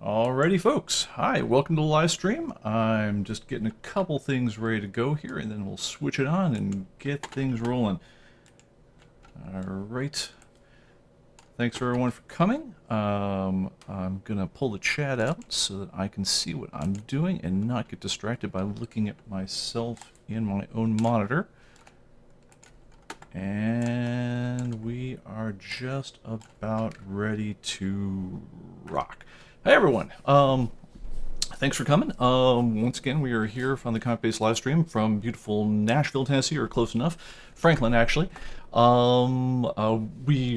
Alrighty, folks. Hi, welcome to the live stream. I'm just getting a couple things ready to go here, and then we'll switch it on and get things rolling. Alright. Thanks for everyone for coming. I'm gonna pull the chat out so that I can see what I'm doing and not get distracted by looking at myself in my own monitor. And we are just about ready to rock. Hey everyone, thanks for coming. Once again, we are here from the ComicBase live stream from beautiful Nashville, Tennessee, or close enough. Franklin, actually. We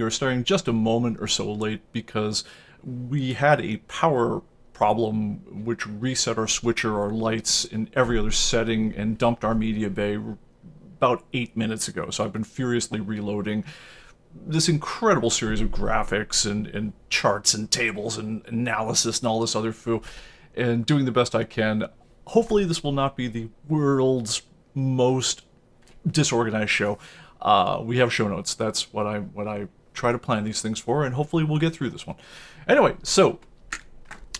are starting just a moment or so late because we had a power problem which reset our switcher, our lights, and every other setting and dumped our media bay about 8 minutes ago. So I've been furiously reloading this incredible series of graphics and charts and tables and analysis and all this other foo, and doing the best I can. Hopefully this will not be the world's most disorganized show. We have show notes. That's what I try to plan these things for, and hopefully we'll get through this one. Anyway, so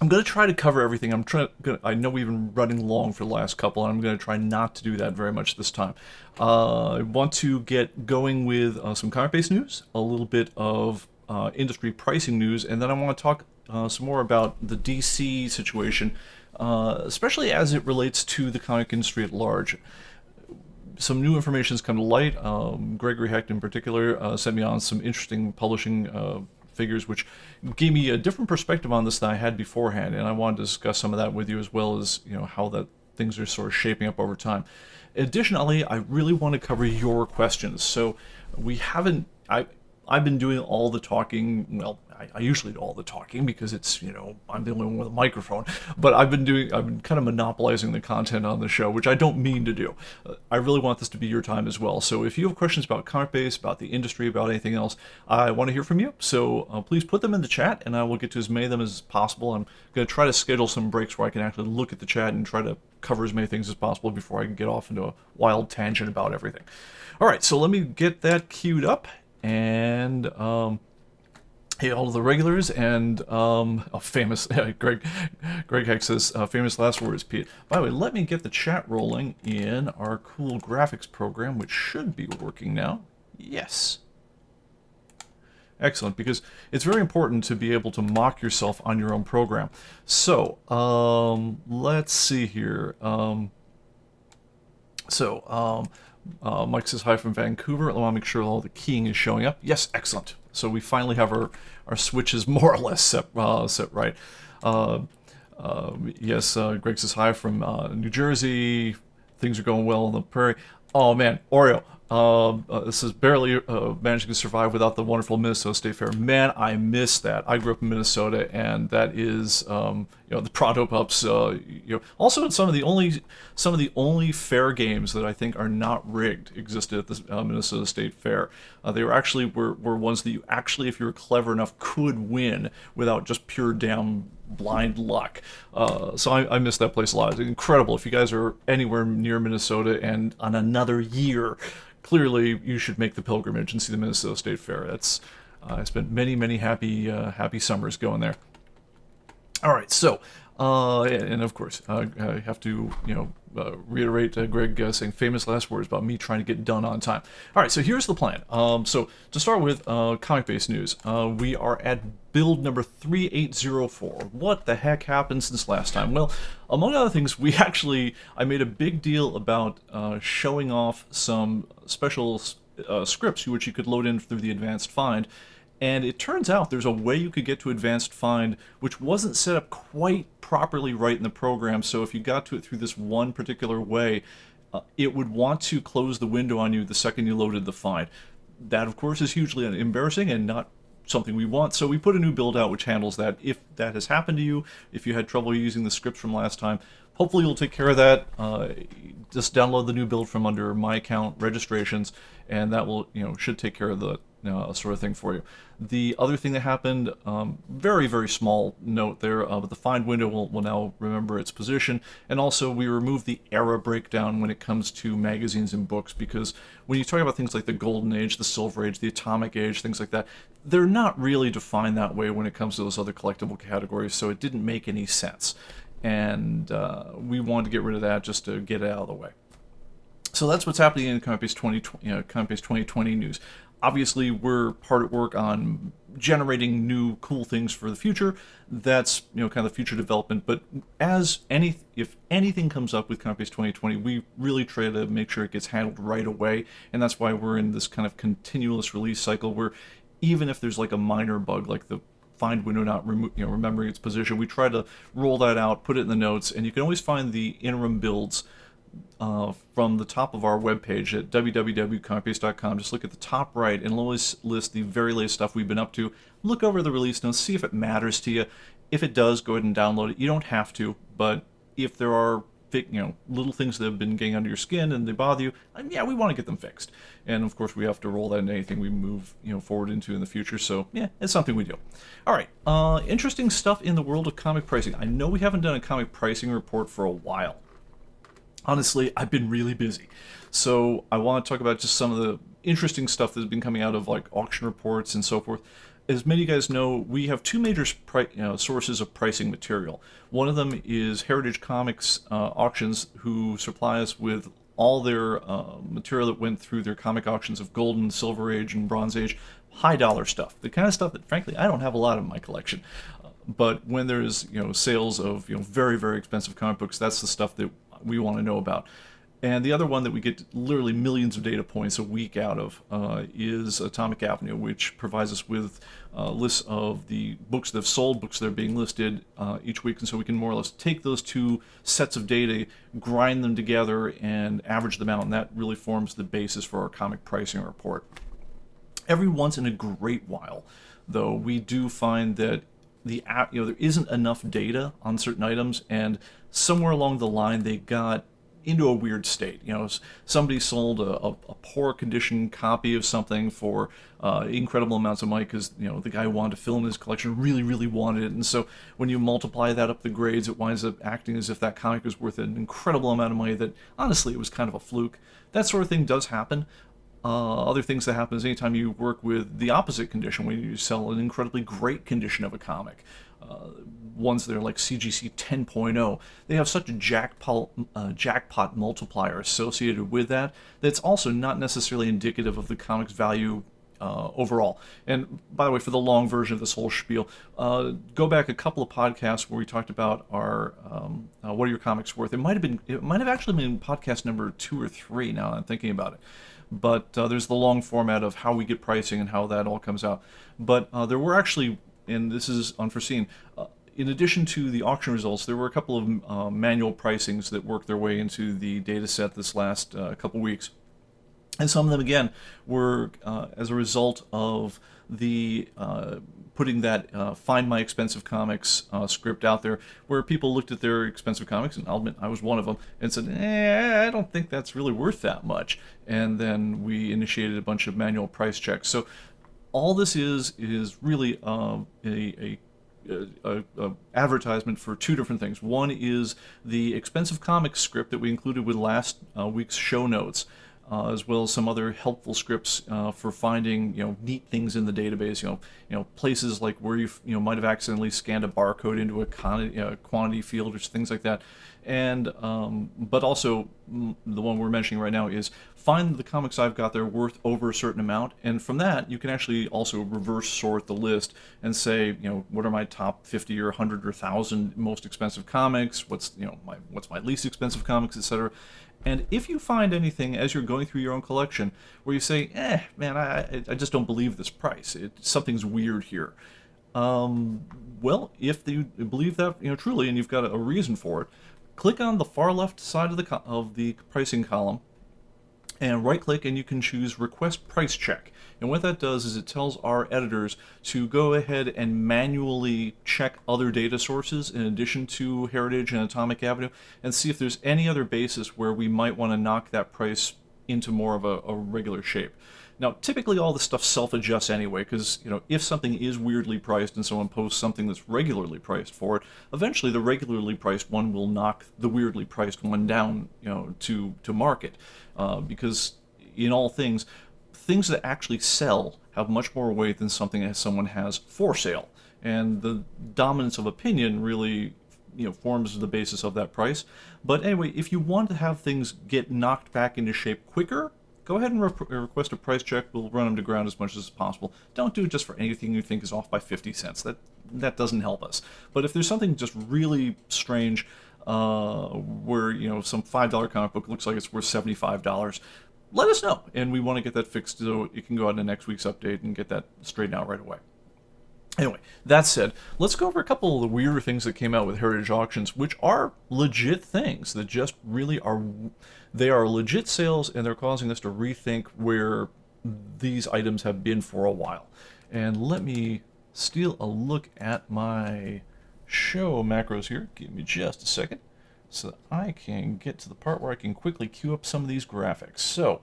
I'm going to try to cover everything. I know we've been running long for the last couple, and I'm going to try not to do that very much this time. I want to get going with some comic-based news, a little bit of industry pricing news, and then I want to talk some more about the DC situation, especially as it relates to the comic industry at large. Some new information has come to light. Gregory Hecht in particular sent me on some interesting publishing figures, which gave me a different perspective on this than I had beforehand, and I wanted to discuss some of that with you, as well as how that things are sort of shaping up over time. Additionally, I really want to cover your questions. So we haven't. I've been doing all the talking. Well, I usually do all the talking because it's I'm the only one with a microphone. But I've been kind of monopolizing the content on the show, which I don't mean to do. I really want this to be your time as well. So if you have questions about ComicBase, about the industry, about anything else, I want to hear from you. So please put them in the chat, and I will get to as many of them as possible. I'm going to try to schedule some breaks where I can actually look at the chat and try to cover as many things as possible before I can get off into a wild tangent about everything. All right, so let me get that queued up. And hey, all of the regulars, and a famous Greg Heck says famous last words, Pete. By the way, let me get the chat rolling in our cool graphics program, which should be working now. Yes. Excellent, because it's very important to be able to mock yourself on your own program. So let's see here. Mike says hi from Vancouver. I want to make sure all the keying is showing up. Yes, excellent. So we finally have our switches more or less set right. Yes, Greg says hi from New Jersey. Things are going well on the prairie. Oh man, Oreo. This is barely managing to survive without the wonderful Minnesota State Fair. Man, I miss that. I grew up in Minnesota, and that is, the Pronto Pups. Also some of the only fair games that I think are not rigged existed at the Minnesota State Fair. They were ones that you actually, if you were clever enough, could win without just pure damn blind luck. So I miss that place a lot. It's incredible. If you guys are anywhere near Minnesota and on another year, clearly you should make the pilgrimage and see the Minnesota State Fair. That's I spent many happy summers going there. All right, so and of course I have to reiterate Greg saying famous last words about me trying to get done on time. All right, so here's the plan. So to start with comic-based news, we are at build number 3804. What the heck happened since last time? Well, among other things, I made a big deal about showing off some special scripts which you could load in through the advanced find. And it turns out there's a way you could get to advanced find which wasn't set up quite properly right in the program. So if you got to it through this one particular way, it would want to close the window on you the second you loaded the find. That, of course, is hugely embarrassing and not something we want. So we put a new build out which handles that. If that has happened to you, if you had trouble using the scripts from last time, hopefully you'll take care of that. Just download the new build from under my account registrations, and that will should take care of sort of thing for you. The other thing that happened, very, very small note there, but the find window will now remember its position. And also we removed the era breakdown when it comes to magazines and books, because when you talk about things like the Golden Age, the Silver Age, the Atomic Age, things like that, they're not really defined that way when it comes to those other collectible categories, so it didn't make any sense. And we wanted to get rid of that just to get it out of the way. So that's what's happening in ComicBase 2020 news. Obviously, we're hard at work on generating new cool things for the future. That's kind of the future development. But if anything comes up with ComicBase 2020, we really try to make sure it gets handled right away, and that's why we're in this kind of continuous release cycle where even if there's like a minor bug, like the find window not remembering its position, we try to roll that out, put it in the notes, and you can always find the interim builds from the top of our webpage at www.comicbase.com. Just look at the top right and it'll always list the very latest stuff we've been up to. Look over the release notes, see if it matters to you. If it does, go ahead and download it. You don't have to, but if there are little things that have been getting under your skin and they bother you, yeah, we want to get them fixed. And of course, we have to roll that into anything we move forward into in the future. So yeah, it's something we do. All right, interesting stuff in the world of comic pricing. I know we haven't done a comic pricing report for a while. Honestly, I've been really busy. So I want to talk about just some of the interesting stuff that's been coming out of like auction reports and so forth. As many of you guys know, we have two major sources of pricing material. One of them is Heritage Comics auctions, who supply us with all their material that went through their comic auctions of Golden, Silver Age, and Bronze Age. High dollar stuff. The kind of stuff that, frankly, I don't have a lot of in my collection. But when there's sales of very, very expensive comic books, that's the stuff that we want to know about. And the other one that we get literally millions of data points a week out of is Atomic Avenue, which provides us with lists of the books that have sold, books that are being listed each week. And so we can more or less take those two sets of data, grind them together, and average them out. And that really forms the basis for our comic pricing report. Every once in a great while, though, we do find that there isn't enough data on certain items, and somewhere along the line they got into a weird state. Somebody sold a poor condition copy of something for incredible amounts of money because the guy who wanted to fill in his collection really, really wanted it, and so when you multiply that up the grades, it winds up acting as if that comic was worth an incredible amount of money that honestly it was kind of a fluke. That sort of thing does happen. Other things that happen is anytime you work with the opposite condition, when you sell an incredibly great condition of a comic, ones that are like CGC 10.0, they have such a jackpot multiplier associated with that that's also not necessarily indicative of the comic's value overall. And by the way, for the long version of this whole spiel, go back a couple of podcasts where we talked about our what are your comics worth. It might have actually been podcast number 2 or 3 now that I'm thinking about it. But there's the long format of how we get pricing and how that all comes out. But there were actually, and this is unforeseen, in addition to the auction results, there were a couple of manual pricings that worked their way into the data set this last couple weeks. And some of them, again, were as a result of the putting that Find My Expensive Comics script out there, where people looked at their expensive comics, and I'll admit I was one of them, and said, I don't think that's really worth that much. And then we initiated a bunch of manual price checks. So all this is really a advertisement for two different things. One is the expensive comics script that we included with last week's show notes, as well as some other helpful scripts for finding neat things in the database. Places like where you might have accidentally scanned a barcode into a quantity field or things like that. And but also the one we're mentioning right now is find the comics I've got there worth over a certain amount, and from that you can actually also reverse sort the list and say, what are my top 50 or 100 or 1,000 most expensive comics? What's my least expensive comics, etc. And if you find anything as you're going through your own collection where you say, man, I just don't believe this price. Something's weird here. Well, if you believe that truly, and you've got a reason for it, click on the far left side of the pricing column and right-click, and you can choose Request Price Check. And what that does is it tells our editors to go ahead and manually check other data sources in addition to Heritage and Atomic Avenue and see if there's any other basis where we might want to knock that price into more of a regular shape. Now, typically all this stuff self-adjusts anyway, because if something is weirdly priced and someone posts something that's regularly priced for it, eventually the regularly priced one will knock the weirdly priced one down, to market, because in all things that actually sell have much more weight than something that someone has for sale, and the dominance of opinion really forms the basis of that price. But anyway, if you want to have things get knocked back into shape quicker, go ahead and request a price check. We'll run them to ground as much as possible. Don't do it just for anything you think is off by 50 cents. That doesn't help us. But if there's something just really strange, where some $5 comic book looks like it's worth $75, let us know, and we want to get that fixed so it can go out in next week's update and get that straightened out right away. Anyway, that said, let's go over a couple of the weirder things that came out with Heritage Auctions, which are legit things that just really are. They are legit sales, and they're causing us to rethink where these items have been for a while. And let me steal a look at my show macros here. Give me just a second so that I can get to the part where I can quickly queue up some of these graphics. So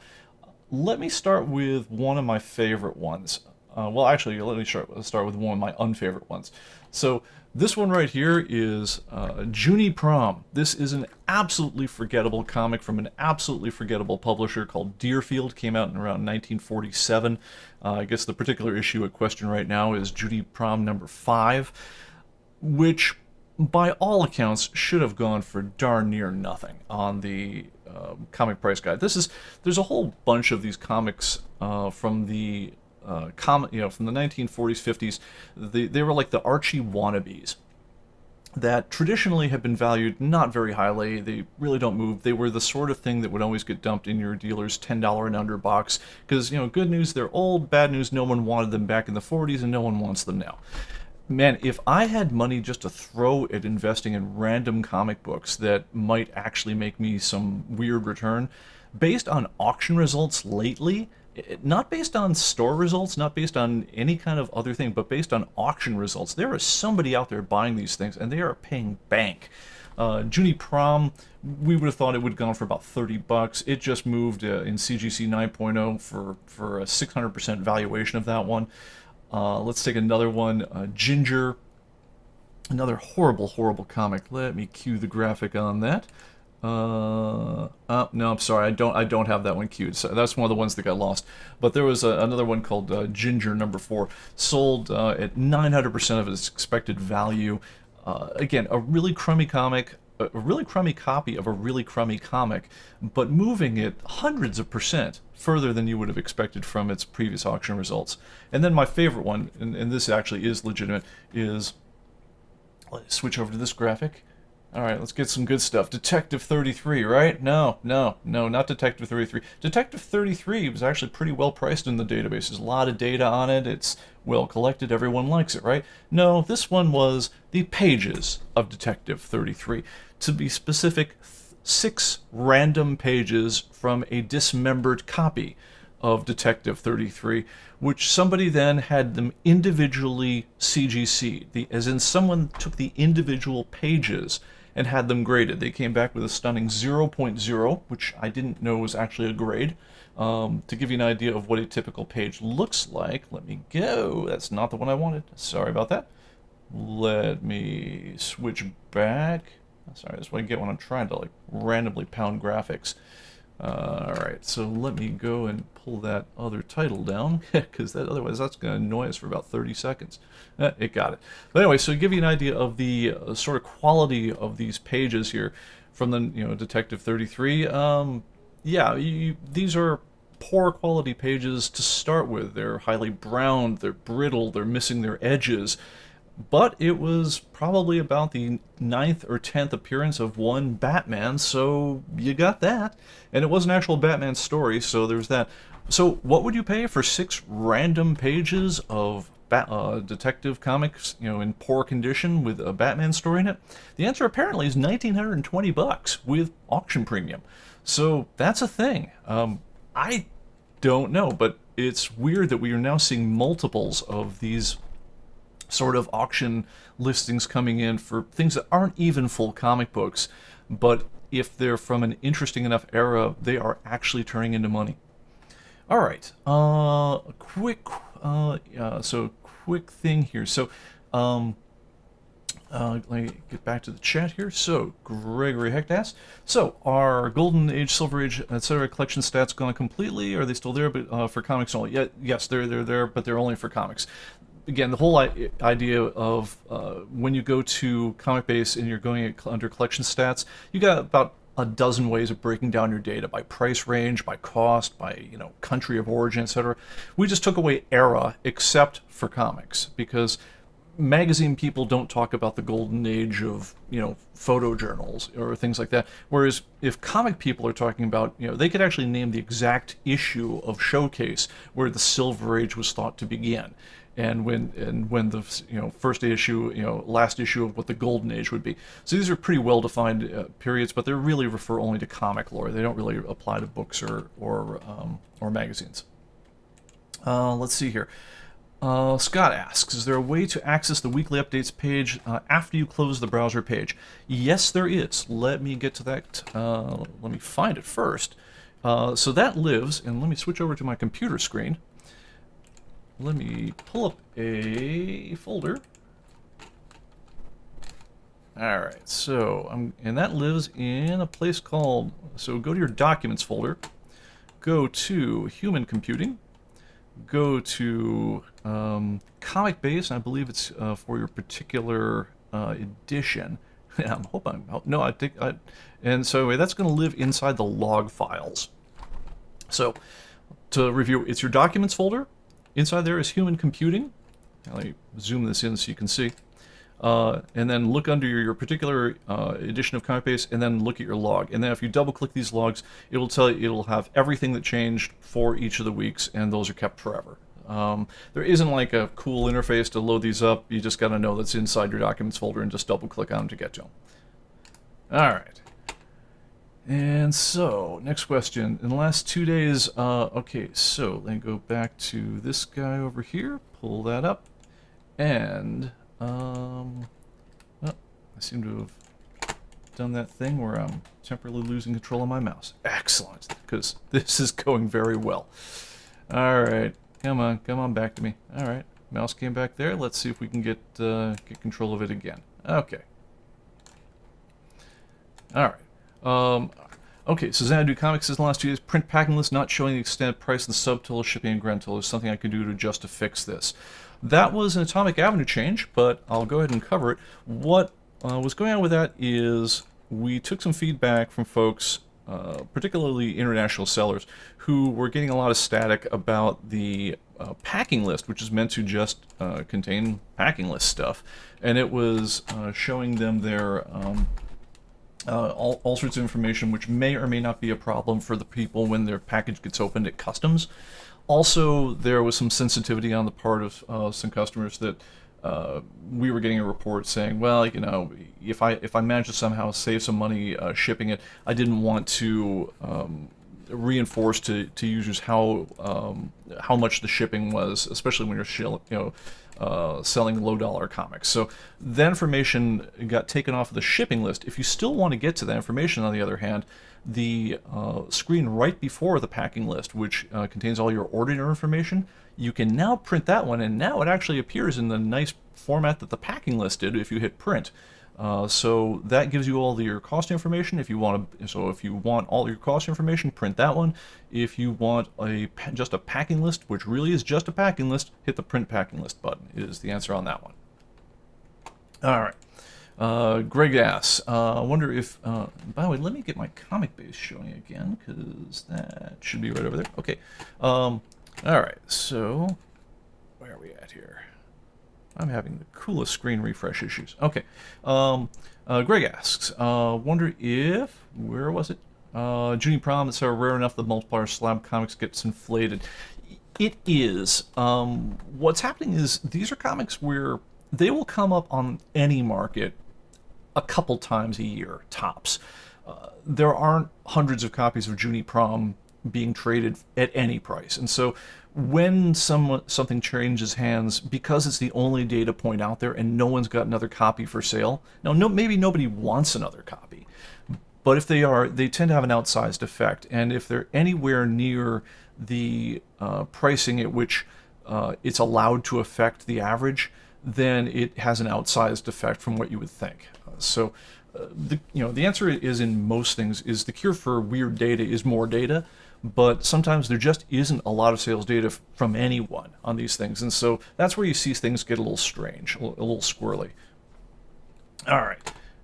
let me start with one of my favorite ones. Well, actually, let me start with one of my unfavorite ones. So this one right here is Junie Prom. This is an absolutely forgettable comic from an absolutely forgettable publisher called Deerfield. Came out in around 1947. I guess the particular issue at question right now is Junie Prom number 5, which by all accounts should have gone for darn near nothing on the comic price guide. There's a whole bunch of these comics from the from the 1940s, 50s. They were like the Archie wannabes that traditionally have been valued not very highly. They really don't move. They were the sort of thing that would always get dumped in your dealer's $10 and under box because, good news, they're old, bad news, no one wanted them back in the 40s and no one wants them now. Man, if I had money just to throw at investing in random comic books that might actually make me some weird return, based on auction results lately, not based on store results, not based on any kind of other thing, but based on auction results, there is somebody out there buying these things, and they are paying bank. Junie Prom, we would have thought it would have gone for about $30. It just moved in CGC 9.0 for a 600% valuation of that one. Let's take another one, Ginger, another horrible, horrible comic. Let me cue the graphic on that. No, I'm sorry, I don't have that one queued. So that's one of the ones that got lost. But there was another one called Ginger number 4, sold at 900% of its expected value. Again, a really crummy comic, a really crummy copy of a really crummy comic, but moving it hundreds of percent further than you would have expected from its previous auction results. And then my favorite one, and this actually is legitimate, is, let's switch over to this graphic. All right, let's get some good stuff. Detective 33, right? No, not Detective 33. Detective 33 was actually pretty well priced in the database. There's a lot of data on it. It's well collected. Everyone likes it, right? No, this one was the pages of Detective 33. To be specific, 6 random pages from a dismembered copy of Detective 33, which somebody then had them individually CGC'd. As in, someone took the individual pages and had them graded. They came back with a stunning 0.0, which I didn't know was actually a grade. To give you an idea of what a typical page looks like, let me go. That's not the one I wanted. Sorry about that. Let me switch back. Sorry, that's what I get when I'm trying to randomly pound graphics. Alright, so let me go and pull that other title down, because otherwise that's going to annoy us for about 30 seconds. It got it. But anyway, so to give you an idea of the sort of quality of these pages here from the Detective 33, these are poor quality pages to start with. They're highly browned, they're brittle, they're missing their edges. But it was probably about the 9th or 10th appearance of one Batman, so you got that. And it was an actual Batman story, so there's that. So what would you pay for 6 random pages of detective comics, in poor condition with a Batman story in it? The answer apparently is $1,920 with auction premium. So that's a thing. I don't know, but it's weird that we are now seeing multiples of these sort of auction listings coming in for things that aren't even full comic books, but if they're from an interesting enough era, they are actually turning into money. All right. Quick thing here. So, um, let me get back to the chat here. So, Gregory Hecht asks, so are Golden Age, Silver Age, etc. collection stats gone completely? Are they still there, but for comics only? Yeah, yes, they're there, but they're only for comics. Again, the whole idea of when you go to ComicBase and you're going under collection stats, you got about a dozen ways of breaking down your data by price range, by cost, by country of origin, etc. We just took away era, except for comics, because magazine people don't talk about the golden age of photojournals or things like that. Whereas if comic people are talking about, they could actually name the exact issue of Showcase where the Silver Age was thought to begin, and when the first issue, last issue of what the Golden Age would be. So these are pretty well defined periods, but they really refer only to comic lore. They don't really apply to books or magazines. Let's see here. Scott asks, is there a way to access the weekly updates page after you close the browser page? Yes, there is. Let me get to that. Let me find it first. So that lives, and let me switch over to my computer screen. Let me pull up a folder. All right, so and that lives in a place called, so go to your Documents folder, go to Human Computing, go to ComicBase, and I believe it's for your particular edition. And so anyway, that's going to live inside the log files. So to review, it's your Documents folder. Inside there is Human Computing. Let me zoom this in so you can see. And then look under your particular edition of ComicBase, and then look at your log. And then if you double-click these logs, it'll tell you, it'll have everything that changed for each of the weeks, and those are kept forever. There isn't like a cool interface to load these up. You just got to know that's inside your Documents folder and just double-click on them to get to them. All right. And so, next question. In the last 2 days, okay, so let me go back to this guy over here, pull that up, and oh, I seem to have done that thing where I'm temporarily losing control of my mouse. Excellent, because this is going very well. All right, come on back to me. All right, mouse came back there. Let's see if we can get control of it again. Okay. All right. Okay, so Xanadu Comics says in the last 2 days, print packing list not showing the extended price and the subtotal, shipping, and grand total. Is something I could do to adjust to fix this. That was an Atomic Avenue change, but I'll go ahead and cover it. What was going on with that is we took some feedback from folks, particularly international sellers, who were getting a lot of static about the packing list, which is meant to just contain packing list stuff. And it was showing them their all sorts of information, which may or may not be a problem for the people when their package gets opened at customs. Also, there was some sensitivity on the part of some customers that we were getting a report saying, well, if I managed to somehow save some money shipping it, I didn't want to reinforce to users how much the shipping was, especially when you're selling low-dollar comics. So that information got taken off of the shipping list. If you still want to get to that information, on the other hand, the screen right before the packing list, which contains all your order information, you can now print that one, and now it actually appears in the nice format that the packing list did if you hit print. So that gives you all your cost information. If you want all your cost information, print that one. If you want just a packing list, which really is just a packing list, hit the print packing list button. Is the answer on that one. All right. Greg asks, I wonder if, by the way, let me get my ComicBase showing again, because that should be right over there. Okay. All right. So where are we at here? I'm having the coolest screen refresh issues. Okay. Greg asks, wonder if, where was it? Junie Prom, it's rare enough that multiplier slab comics gets inflated. It is. What's happening is these are comics where they will come up on any market a couple times a year, tops. There aren't hundreds of copies of Junie Prom being traded at any price. And so when something changes hands, because it's the only data point out there and no one's got another copy for sale, now maybe nobody wants another copy, but if they are, they tend to have an outsized effect. And if they're anywhere near the pricing at which it's allowed to affect the average, then it has an outsized effect from what you would think. The answer is, in most things, is the cure for weird data is more data, but sometimes there just isn't a lot of sales data from anyone on these things, and so that's where you see things get a little strange, a little squirrely. All right.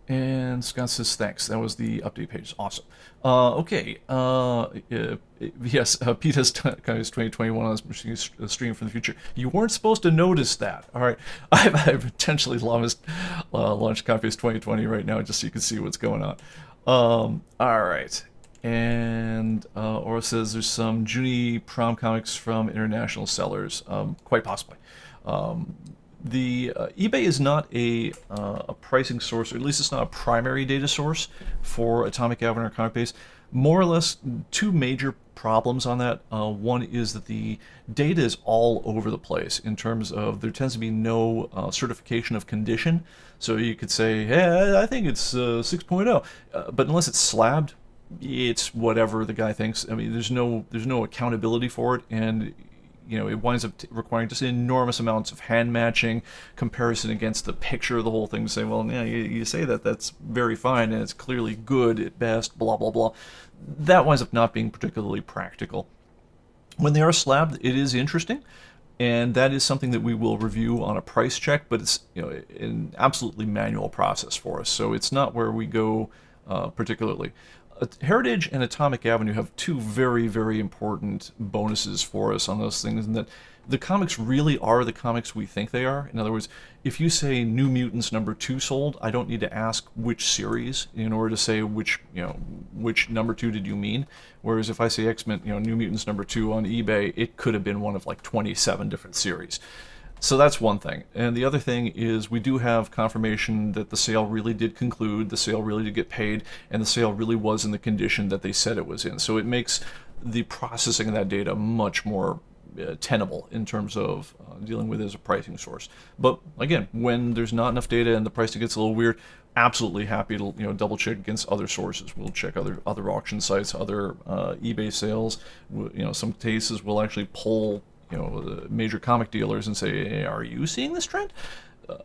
And Scott says, thanks. That was the update page. Awesome. Okay. Yes, Pete has ComicBase 2021 on his stream for the future. You weren't supposed to notice that. All right. I've intentionally launched ComicBase 2020 right now just so you can see what's going on. All right. And Aura says there's some Junie prom comics from international sellers. Quite possibly. The eBay is not a pricing source, or at least it's not a primary data source for Atomic Avenue or ComicBase. More or less, two major problems on that. One is that the data is all over the place in terms of there tends to be no certification of condition. So you could say, hey, I think it's 6.0, but unless it's slabbed, it's whatever the guy thinks. I mean, there's no accountability for it, and it winds up requiring just enormous amounts of hand matching, comparison against the picture of the whole thing, say, well, yeah, you say that's very fine, and it's clearly good at best, blah, blah, blah. That winds up not being particularly practical. When they are slabbed, it is interesting, and that is something that we will review on a price check, but it's an absolutely manual process for us, so it's not where we go particularly. Heritage and Atomic Avenue have two very, very important bonuses for us on those things, and that the comics really are the comics we think they are. In other words, if you say New Mutants #2 sold, I don't need to ask which series in order to say which #2 did you mean. Whereas if I say X-Men, New Mutants #2 on eBay, it could have been one of like 27 different series. So that's one thing. And the other thing is we do have confirmation that the sale really did conclude, the sale really did get paid, and the sale really was in the condition that they said it was in. So it makes the processing of that data much more tenable in terms of dealing with it as a pricing source. But again, when there's not enough data and the pricing gets a little weird, absolutely happy to double check against other sources. We'll check other auction sites, other eBay sales. Some cases we'll actually pull the major comic dealers and say, hey, are you seeing this trend?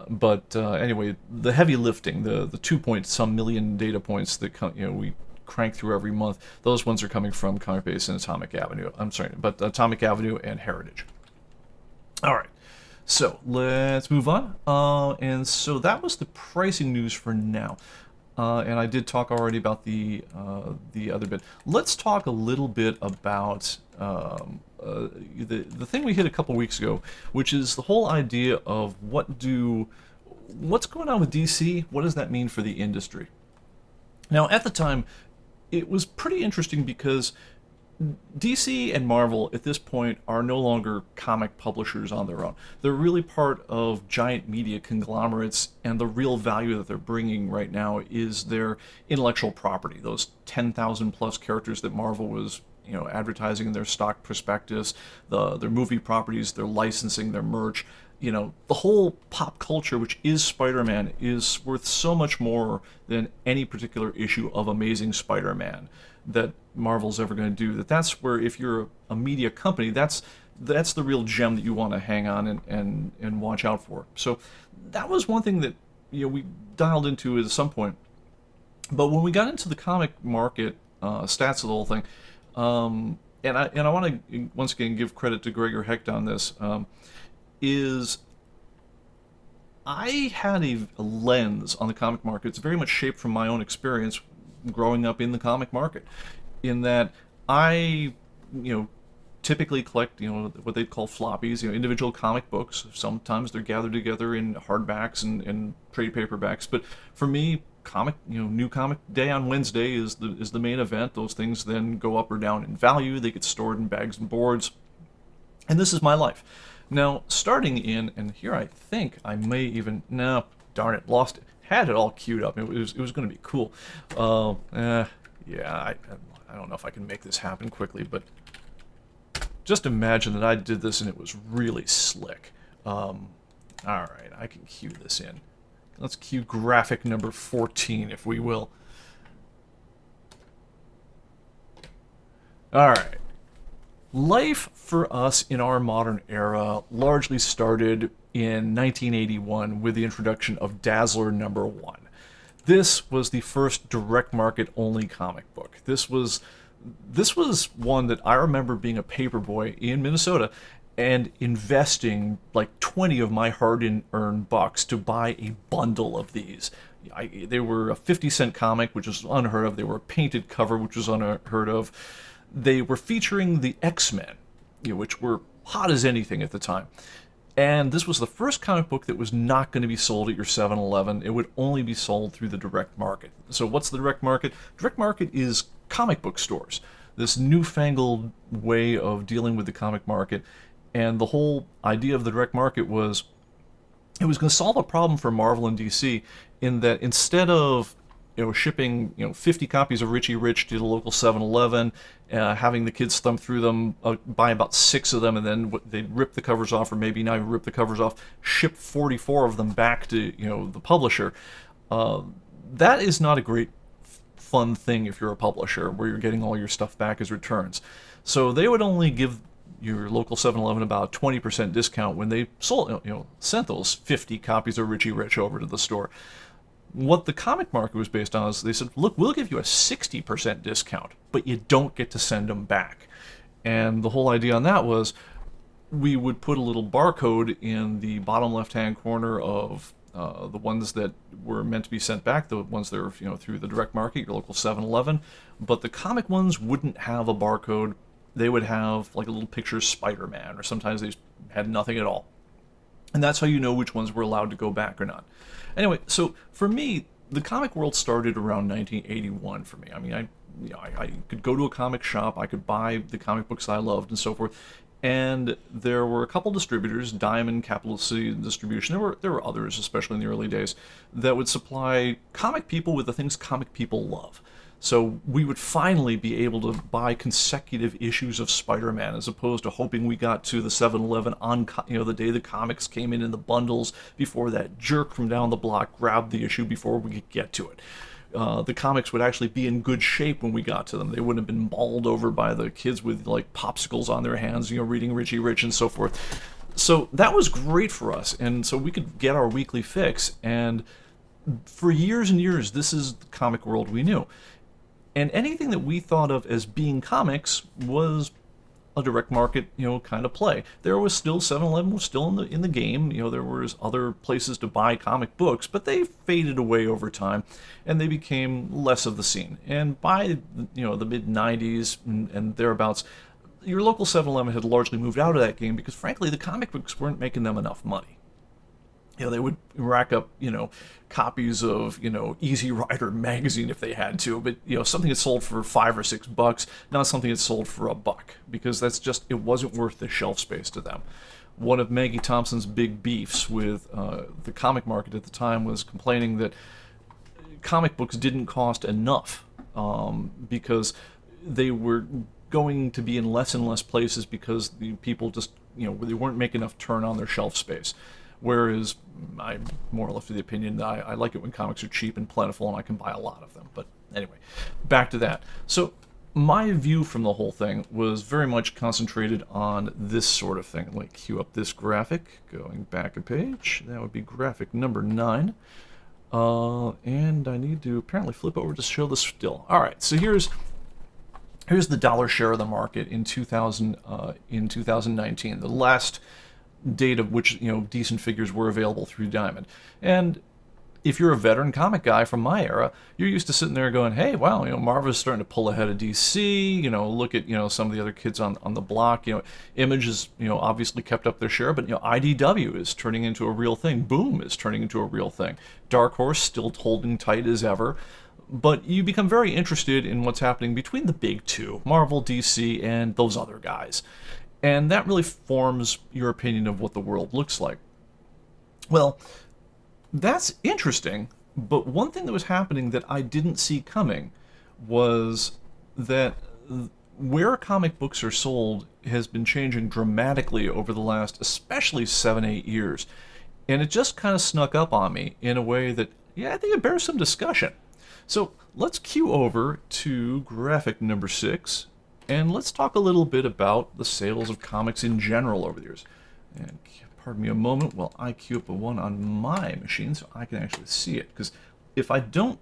But anyway, the heavy lifting, the 2-point-some million data points that we crank through every month, those ones are coming from ComicBase and Atomic Avenue. I'm sorry, but Atomic Avenue and Heritage. All right, so let's move on. And so that was the pricing news for now. And I did talk already about the other bit. Let's talk a little bit about the thing we hit a couple weeks ago, which is the whole idea of what's going on with DC? What does that mean for the industry? Now, at the time, it was pretty interesting because DC and Marvel at this point are no longer comic publishers on their own. They're really part of giant media conglomerates, and the real value that they're bringing right now is their intellectual property, those 10,000 plus characters that Marvel was advertising in their stock prospectus, their movie properties, their licensing, their merch. The whole pop culture, which is Spider-Man, is worth so much more than any particular issue of Amazing Spider-Man that Marvel's ever going to do. That's where, if you're a media company, that's the real gem that you want to hang on and watch out for. So that was one thing that we dialed into at some point. But when we got into the comic market stats of the whole thing, and I want to once again give credit to Gregor Hecht on this, is I had a lens on the comic market. It's very much shaped from my own experience growing up in the comic market, in that I typically collect what they'd call floppies, individual comic books. Sometimes they're gathered together in hardbacks and trade paperbacks, but for me, New Comic Day on Wednesday is the main event. Those things then go up or down in value. They get stored in bags and boards, and this is my life. Now, starting in, and here I think I may even, no, darn it, lost it. Had it all queued up. It was going to be cool. Yeah, I don't know if I can make this happen quickly, but just imagine that I did this and it was really slick. All right, I can cue this in. Let's cue graphic number 14, if we will. All right. Life for us in our modern era largely started in 1981 with the introduction of Dazzler #1. This was the first direct market only comic book. This was one that I remember being a paperboy in Minnesota and investing like 20 of my hard-earned bucks to buy a bundle of these. They were a 50-cent comic, which was unheard of. They were a painted cover, which was unheard of. They were featuring the X-Men, which were hot as anything at the time. And this was the first comic book that was not going to be sold at your 7-Eleven. It would only be sold through the direct market. So what's the direct market? Direct market is comic book stores, this newfangled way of dealing with the comic market. And the whole idea of the direct market was it was going to solve a problem for Marvel and DC in that instead of shipping 50 copies of Richie Rich to the local 7-Eleven, having the kids thumb through them, buy about 6 of them, and then they'd rip the covers off, or maybe not even rip the covers off, ship 44 of them back to the publisher. That is not a great fun thing if you're a publisher, where you're getting all your stuff back as returns. So they would only give your local 7-Eleven about 20% discount when they sent those 50 copies of Richie Rich over to the store. What the comic market was based on is they said, look, we'll give you a 60% discount, but you don't get to send them back. And the whole idea on that was we would put a little barcode in the bottom left-hand corner of the ones that were meant to be sent back, the ones that were through the direct market, your local 7-Eleven, but the comic ones wouldn't have a barcode. They would have like a little picture of Spider-Man, or sometimes they had nothing at all. And that's how you know which ones were allowed to go back or not. Anyway, so for me, the comic world started around 1981 for me. I mean, I could go to a comic shop, I could buy the comic books I loved and so forth, and there were a couple distributors, Diamond, Capital City Distribution, there were others, especially in the early days, that would supply comic people with the things comic people love. So we would finally be able to buy consecutive issues of Spider-Man, as opposed to hoping we got to the 7-Eleven on the day the comics came in the bundles before that jerk from down the block grabbed the issue before we could get to it. The comics would actually be in good shape when we got to them. They wouldn't have been mauled over by the kids with like popsicles on their hands, reading Richie Rich and so forth. So that was great for us, and so we could get our weekly fix. And for years and years, this is the comic world we knew. And anything that we thought of as being comics was a direct market, kind of play. There was still 7-Eleven was still in the game. There was other places to buy comic books, but they faded away over time, and they became less of the scene. And by the mid '90s and thereabouts, your local 7-Eleven had largely moved out of that game because, frankly, the comic books weren't making them enough money. They would rack up, copies of, Easy Rider magazine if they had to, but, something that sold for $5 or $6, not something that sold for $1, because it wasn't worth the shelf space to them. One of Maggie Thompson's big beefs with the comic market at the time was complaining that comic books didn't cost enough because they were going to be in less and less places because the people just, they weren't making enough turn on their shelf space. Whereas I'm more or less of the opinion that I like it when comics are cheap and plentiful and I can buy a lot of them. But anyway, back to that. So my view from the whole thing was very much concentrated on this sort of thing. Like, cue up this graphic, going back a page. That would be graphic number 9. And I need to apparently flip over to show the still. All right, so here's the dollar share of the market in 2019, the last date of which decent figures were available through Diamond. And if you're a veteran comic guy from my era, you're used to sitting there going, hey, wow, Marvel's starting to pull ahead of DC. Look at some of the other kids on the block. Image has obviously kept up their share, but IDW is turning into a real thing. Boom is turning into a real thing. Dark Horse still holding tight as ever. But you become very interested in what's happening between the big two, Marvel, DC, and those other guys. And that really forms your opinion of what the world looks like. Well, that's interesting, but one thing that was happening that I didn't see coming was that where comic books are sold has been changing dramatically over the last, especially 7-8 years. And it just kind of snuck up on me in a way that, I think it bears some discussion. So let's cue over to graphic number 6. and let's talk a little bit about the sales of comics in general over the years. And pardon me a moment while I queue up a one on my machine so I can actually see it, because if I don't,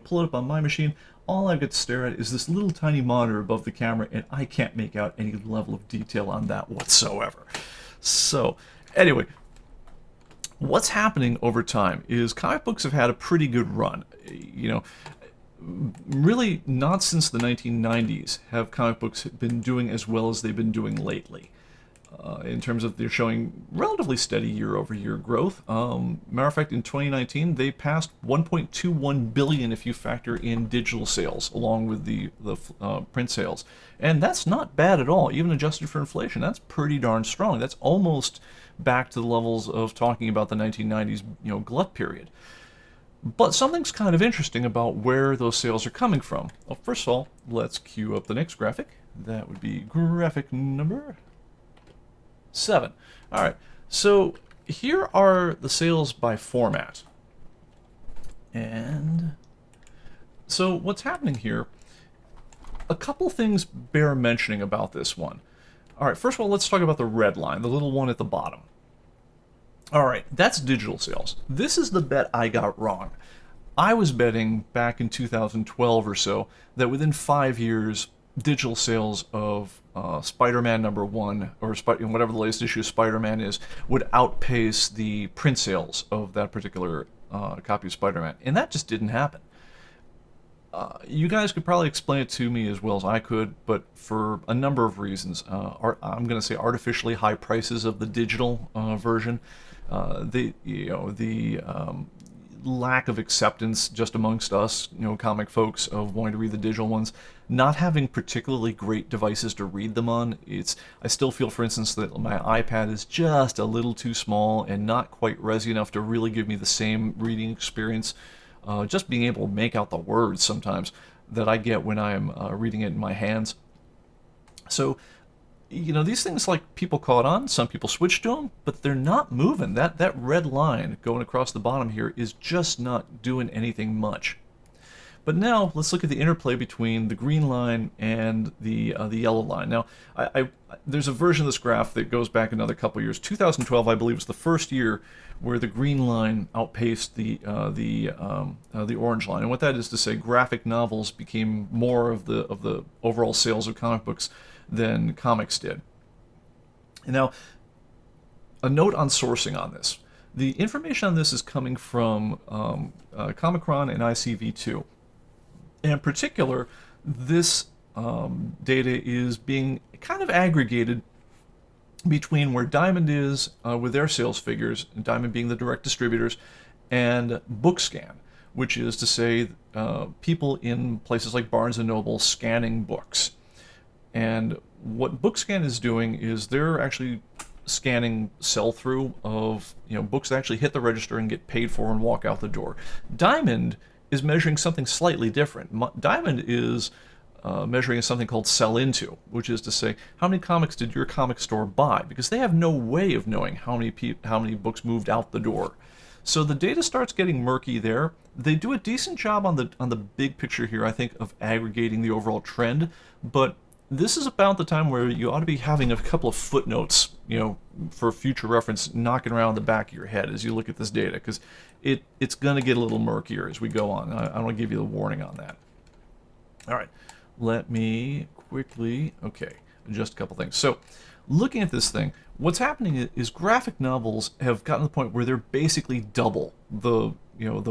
pull it up on my machine, all I've got to stare at is this little tiny monitor above the camera, and I can't make out any level of detail on that whatsoever. So, anyway, what's happening over time is comic books have had a pretty good run. Really not since the 1990s have comic books been doing as well as they've been doing lately. In terms of they're showing relatively steady year-over-year growth. Matter of fact, in 2019, they passed 1.21 billion if you factor in digital sales along with the print sales, and that's not bad at all, even adjusted for inflation. That's pretty darn strong. That's almost back to the levels of talking about the 1990s, glut period. But something's kind of interesting about where those sales are coming from. Well, first of all, let's queue up the next graphic. That would be graphic number 7. All right, so here are the sales by format. And so what's happening here, a couple things bear mentioning about this one. All right, first of all, let's talk about the red line, the little one at the bottom. All right, that's digital sales. This is the bet I got wrong. I was betting back in 2012 or so that within 5 years, digital sales of Spider-Man #1, or whatever the latest issue of Spider-Man is, would outpace the print sales of that particular copy of Spider-Man. And that just didn't happen. You guys could probably explain it to me as well as I could, but for a number of reasons. I'm going to say artificially high prices of the digital version, the lack of acceptance just amongst us, comic folks, of wanting to read the digital ones, not having particularly great devices to read them on. I still feel, for instance, that my iPad is just a little too small and not quite resi enough to really give me the same reading experience, just being able to make out the words sometimes, that I get when I'm reading it in my hands. So, these things, like, people caught on, some people switched to them, but they're not moving. That red line going across the bottom here is just not doing anything much. But now let's look at the interplay between the green line and the yellow line. Now, there's a version of this graph that goes back another couple years. 2012, I believe, was the first year where the green line outpaced the orange line. And what that is to say, graphic novels became more of the overall sales of comic books than comics did. Now, a note on sourcing on this. The information on this is coming from Comicron and ICV2. And in particular, this data is being kind of aggregated between where Diamond is with their sales figures, Diamond being the direct distributors, and BookScan, which is to say people in places like Barnes & Noble scanning books. And what BookScan is doing is they're actually scanning sell-through of books that actually hit the register and get paid for and walk out the door. Diamond is measuring something slightly different. Diamond is measuring something called sell-into, which is to say, how many comics did your comic store buy? Because they have no way of knowing how many books moved out the door. So the data starts getting murky there. They do a decent job on the big picture here, I think, of aggregating the overall trend, but this is about the time where you ought to be having a couple of footnotes, for future reference, knocking around the back of your head as you look at this data, because it's going to get a little murkier as we go on. I want to give you the warning on that. All right, let me quickly, adjust a couple things. So, looking at this thing, what's happening is graphic novels have gotten to the point where they're basically double the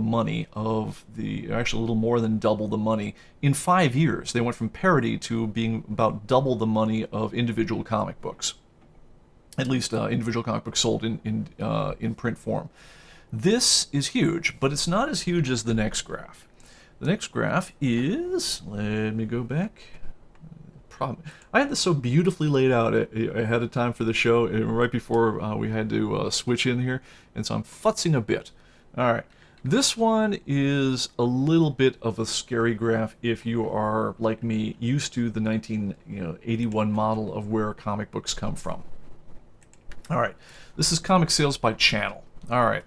money of actually a little more than double the money in 5 years. They went from parity to being about double the money of individual comic books, at least individual comic books sold in print form. This is huge, but it's not as huge as the next graph. The next graph is, let me go back. I had this so beautifully laid out ahead of time for the show, right before we had to switch in here, and so I'm futzing a bit. All right. This one is a little bit of a scary graph if you are, like me, used to the 1981 model of where comic books come from. All right, this is comic sales by channel. All right,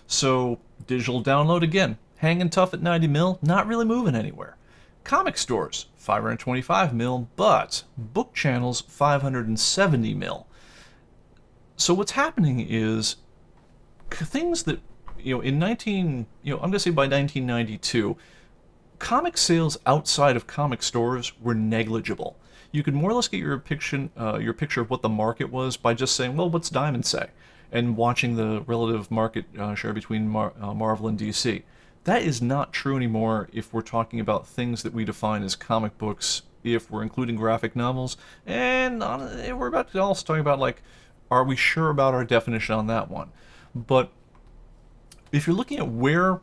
so digital download again, hanging tough at 90 mil, not really moving anywhere. Comic stores, 525 mil, but book channels, 570 mil. So what's happening is things that, in I'm going to say by 1992, comic sales outside of comic stores were negligible. You could more or less get your picture of what the market was by just saying, well, what's Diamond say? And watching the relative market share between Marvel and DC. That is not true anymore if we're talking about things that we define as comic books, if we're including graphic novels, and we're about to also talk about, like, are we sure about our definition on that one? But if you're looking at where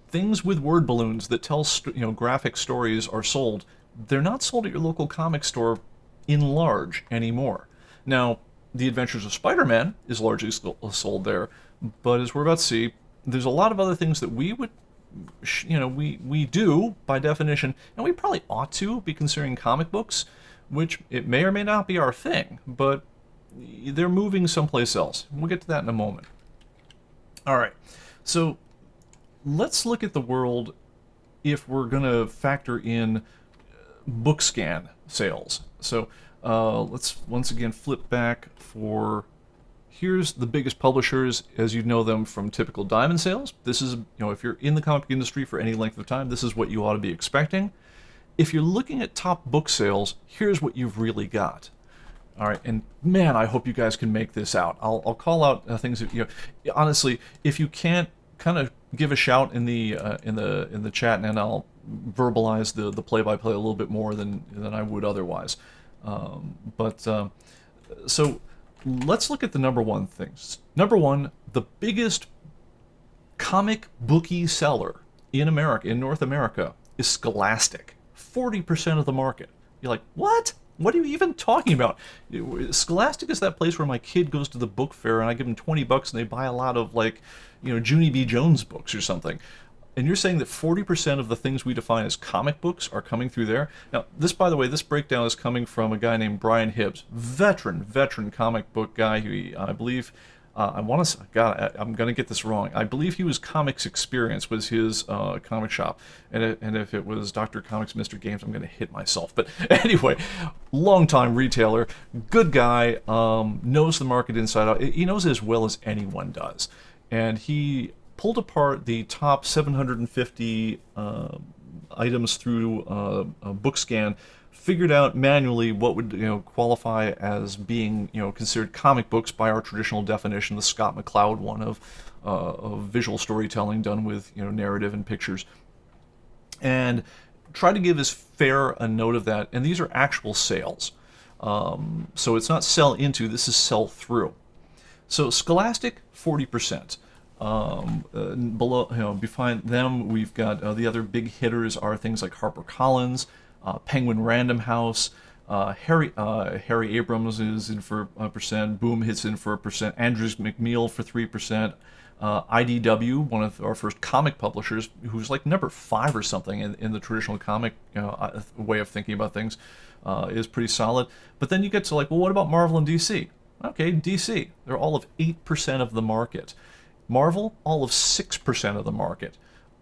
things with word balloons that tell graphic stories are sold, they're not sold at your local comic store in large anymore. Now, The Adventures of Spider-Man is largely sold there, but as we're about to see, there's a lot of other things that we would, we do by definition, and we probably ought to be considering comic books, which it may or may not be our thing, but they're moving someplace else. We'll get to that in a moment. All right, so let's look at the world if we're going to factor in book scan sales. So let's once again flip back for, here's the biggest publishers as you know them from typical Diamond sales. This is, if you're in the comic industry for any length of time, this is what you ought to be expecting. If you're looking at top book sales, here's what you've really got. All right, and man, I hope you guys can make this out. I'll call out things that, honestly, if you can't, kind of give a shout in the chat, and I'll verbalize the play-by-play a little bit more than I would otherwise. So let's look at the number one things. Number one, the biggest comic bookie seller in America, in North America, is Scholastic. 40% of the market. You're like, what? What are you even talking about? Scholastic is that place where my kid goes to the book fair and I give them 20 bucks and they buy a lot of, like, Junie B. Jones books or something. And you're saying that 40% of the things we define as comic books are coming through there? Now, this, by the way, this breakdown is coming from a guy named Brian Hibbs, veteran comic book guy. Who I believe, I'm going to get this wrong. I believe he was Comics Experience was his comic shop. And if it was Dr. Comics, Mr. Games, I'm going to hit myself. But anyway, longtime retailer, good guy, knows the market inside out. He knows it as well as anyone does. And he pulled apart the top 750 items through BookScan, figured out manually what would qualify as being considered comic books by our traditional definition, the Scott McCloud one of visual storytelling done with narrative and pictures, and try to give as fair a note of that. And these are actual sales, so it's not sell into, this is sell through. So Scholastic, 40%. Below, behind them, we've got the other big hitters are things like HarperCollins, Penguin Random House, Harry Abrams is in for a percent, Boom hits in for 1%, Andrews McMeel for 3%, IDW, one of our first comic publishers, who's like number 5 or something in the traditional comic way of thinking about things, is pretty solid. But then you get to, like, well, what about Marvel and DC? Okay, DC, they're all of 8% of the market. Marvel, all of 6% of the market.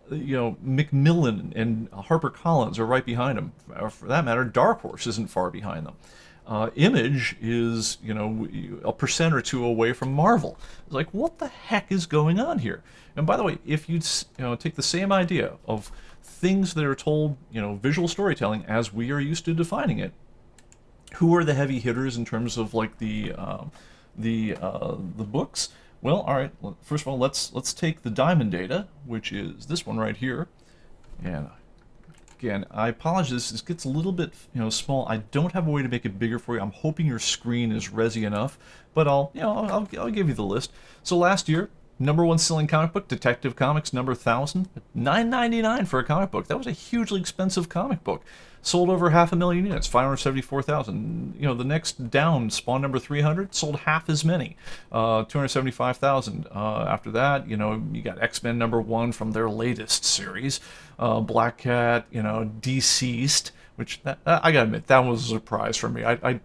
Macmillan and HarperCollins are right behind them. For that matter, Dark Horse isn't far behind them. Image is, a percent or two away from Marvel. It's like, what the heck is going on here? And by the way, if you take the same idea of things that are told, visual storytelling as we are used to defining it, who are the heavy hitters in terms of, like, the books? Well, all right. First of all, let's take the Diamond data, which is this one right here. And again, I apologize. This gets a little bit small. I don't have a way to make it bigger for you. I'm hoping your screen is resi enough, but I'll give you the list. So last year, number one selling comic book, Detective Comics, number 1,000, $9.99 for a comic book. That was a hugely expensive comic book. Sold over 500,000 units, 574,000. The next down, Spawn number 300, sold half as many, 275,000. After that, you got X-Men number 1 from their latest series, Black Cat, Deceased, which I gotta admit, that was a surprise for me. I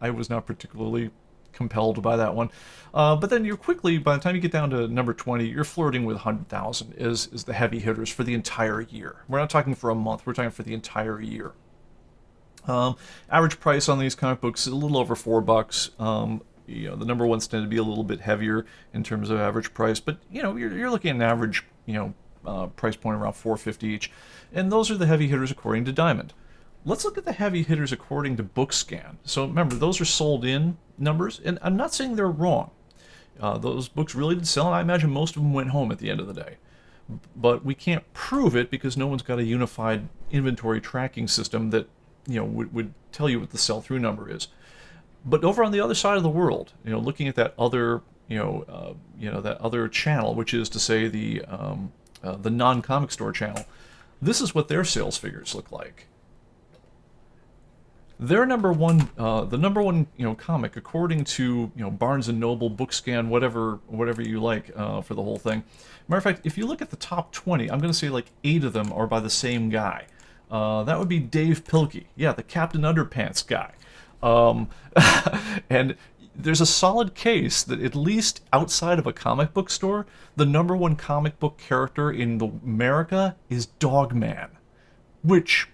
was not particularly compelled by that one. But then you're quickly, by the time you get down to number 20, you're flirting with 100,000 is the heavy hitters for the entire year. We're not talking for a month, we're talking for the entire year. Average price on these comic books is a little over $4. The number ones tend to be a little bit heavier in terms of average price, but you're looking at an average price point around $4.50 each, and those are the heavy hitters according to Diamond. Let's look at the heavy hitters according to BookScan. So remember, those are sold in numbers, and I'm not saying they're wrong. Those books really did sell, and I imagine most of them went home at the end of the day. But we can't prove it because no one's got a unified inventory tracking system that would tell you what the sell-through number is. But over on the other side of the world, looking at that other that other channel, which is to say the non-comic store channel, this is what their sales figures look like. Their number one, the number one, comic according to Barnes and Noble, BookScan, whatever you like for the whole thing. Matter of fact, if you look at the top 20, I'm going to say like 8 of them are by the same guy. That would be Dave Pilkey, yeah, the Captain Underpants guy. And there's a solid case that at least outside of a comic book store, the number one comic book character in America is Dogman, which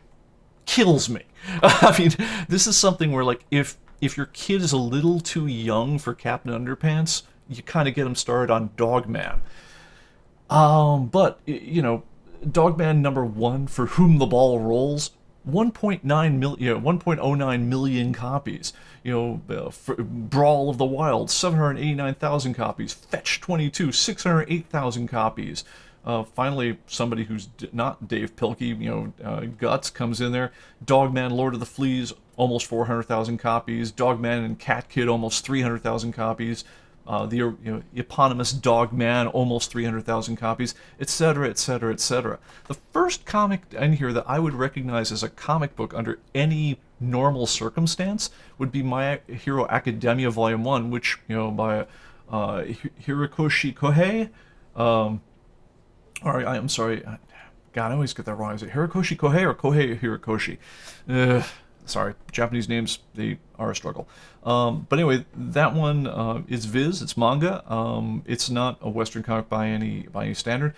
kills me. I mean, this is something where, like, if your kid is a little too young for Captain Underpants, you kind of get them started on Dogman. But Dogman number 1, For Whom the Ball Rolls, 1.09 million copies. Brawl of the Wild, 789,000 copies. Fetch 22, 608,000 copies. Finally, somebody who's not Dave Pilkey, Guts comes in there. Dogman, Lord of the Fleas, almost 400,000 copies. Dogman and Cat Kid, almost 300,000 copies. The eponymous Dogman, almost 300,000 copies, etc., etc., etc. The first comic in here that I would recognize as a comic book under any normal circumstance would be My Hero Academia Volume 1, which, by Hirokoshi Kohei. I'm sorry. God, I always get that wrong. Is it Hirokoshi Kohei or Kohei Hirokoshi? Sorry, Japanese names, they are a struggle. But anyway, that one is Viz, it's manga. It's not a Western comic by any standard.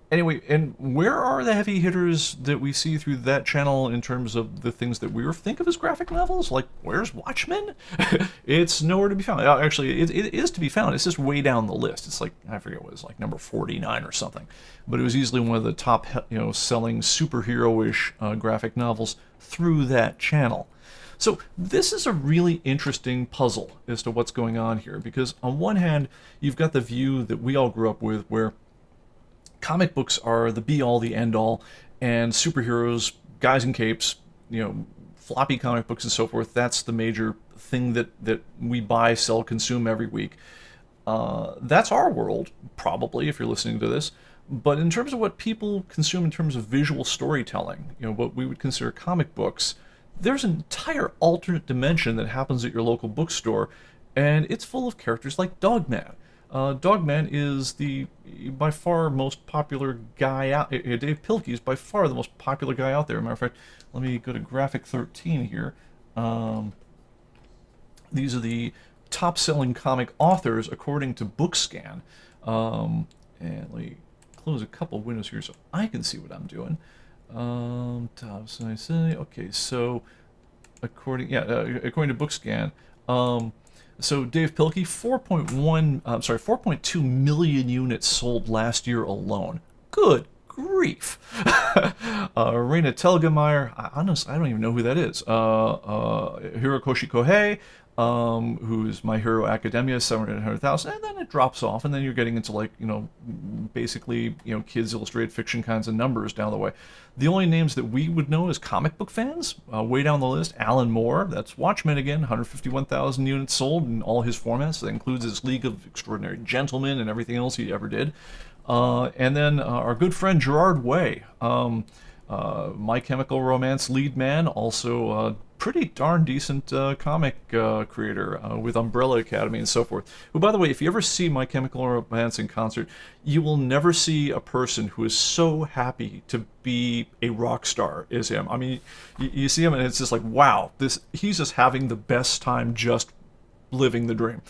Anyway, and where are the heavy hitters that we see through that channel in terms of the things that we think of as graphic novels? Like, where's Watchmen? It's nowhere to be found. Actually, it is to be found. It's just way down the list. It's like, I forget what it was, like number 49 or something. But it was easily one of the top, selling superhero-ish graphic novels through that channel. So this is a really interesting puzzle as to what's going on here, because on one hand, you've got the view that we all grew up with where comic books are the be-all, the end-all, and superheroes, guys in capes, floppy comic books and so forth, that's the major thing that we buy, sell, consume every week. That's our world, probably, if you're listening to this. But in terms of what people consume in terms of visual storytelling, what we would consider comic books, there's an entire alternate dimension that happens at your local bookstore, and it's full of characters like Dogman. Dogman is the by far most popular guy out. Dave Pilkey is by far the most popular guy out there. Matter of fact, let me go to Graphic 13 here. These are the top-selling comic authors according to BookScan. And let me close a couple windows here so I can see what I'm doing. Okay, so according to BookScan. So Dave Pilkey, 4.2 million units sold last year alone. Good grief. Raina Telgemeier, honestly, I don't even know who that is. Hirokoshi Kohei, who's My Hero Academia, 700,000, and then it drops off, and then you're getting into, like, basically, kids illustrated fiction kinds of numbers down the way. The only names that we would know as comic book fans, way down the list, Alan Moore, that's Watchmen again, 151,000 units sold in all his formats. That includes his League of Extraordinary Gentlemen and everything else he ever did. And then our good friend Gerard Way, My Chemical Romance lead man, also pretty darn decent comic creator with Umbrella Academy and so forth. Who, by the way, if you ever see My Chemical Romance in concert, you will never see a person who is so happy to be a rock star as him. I mean, you see him and it's just like, wow, he's just having the best time just living the dream.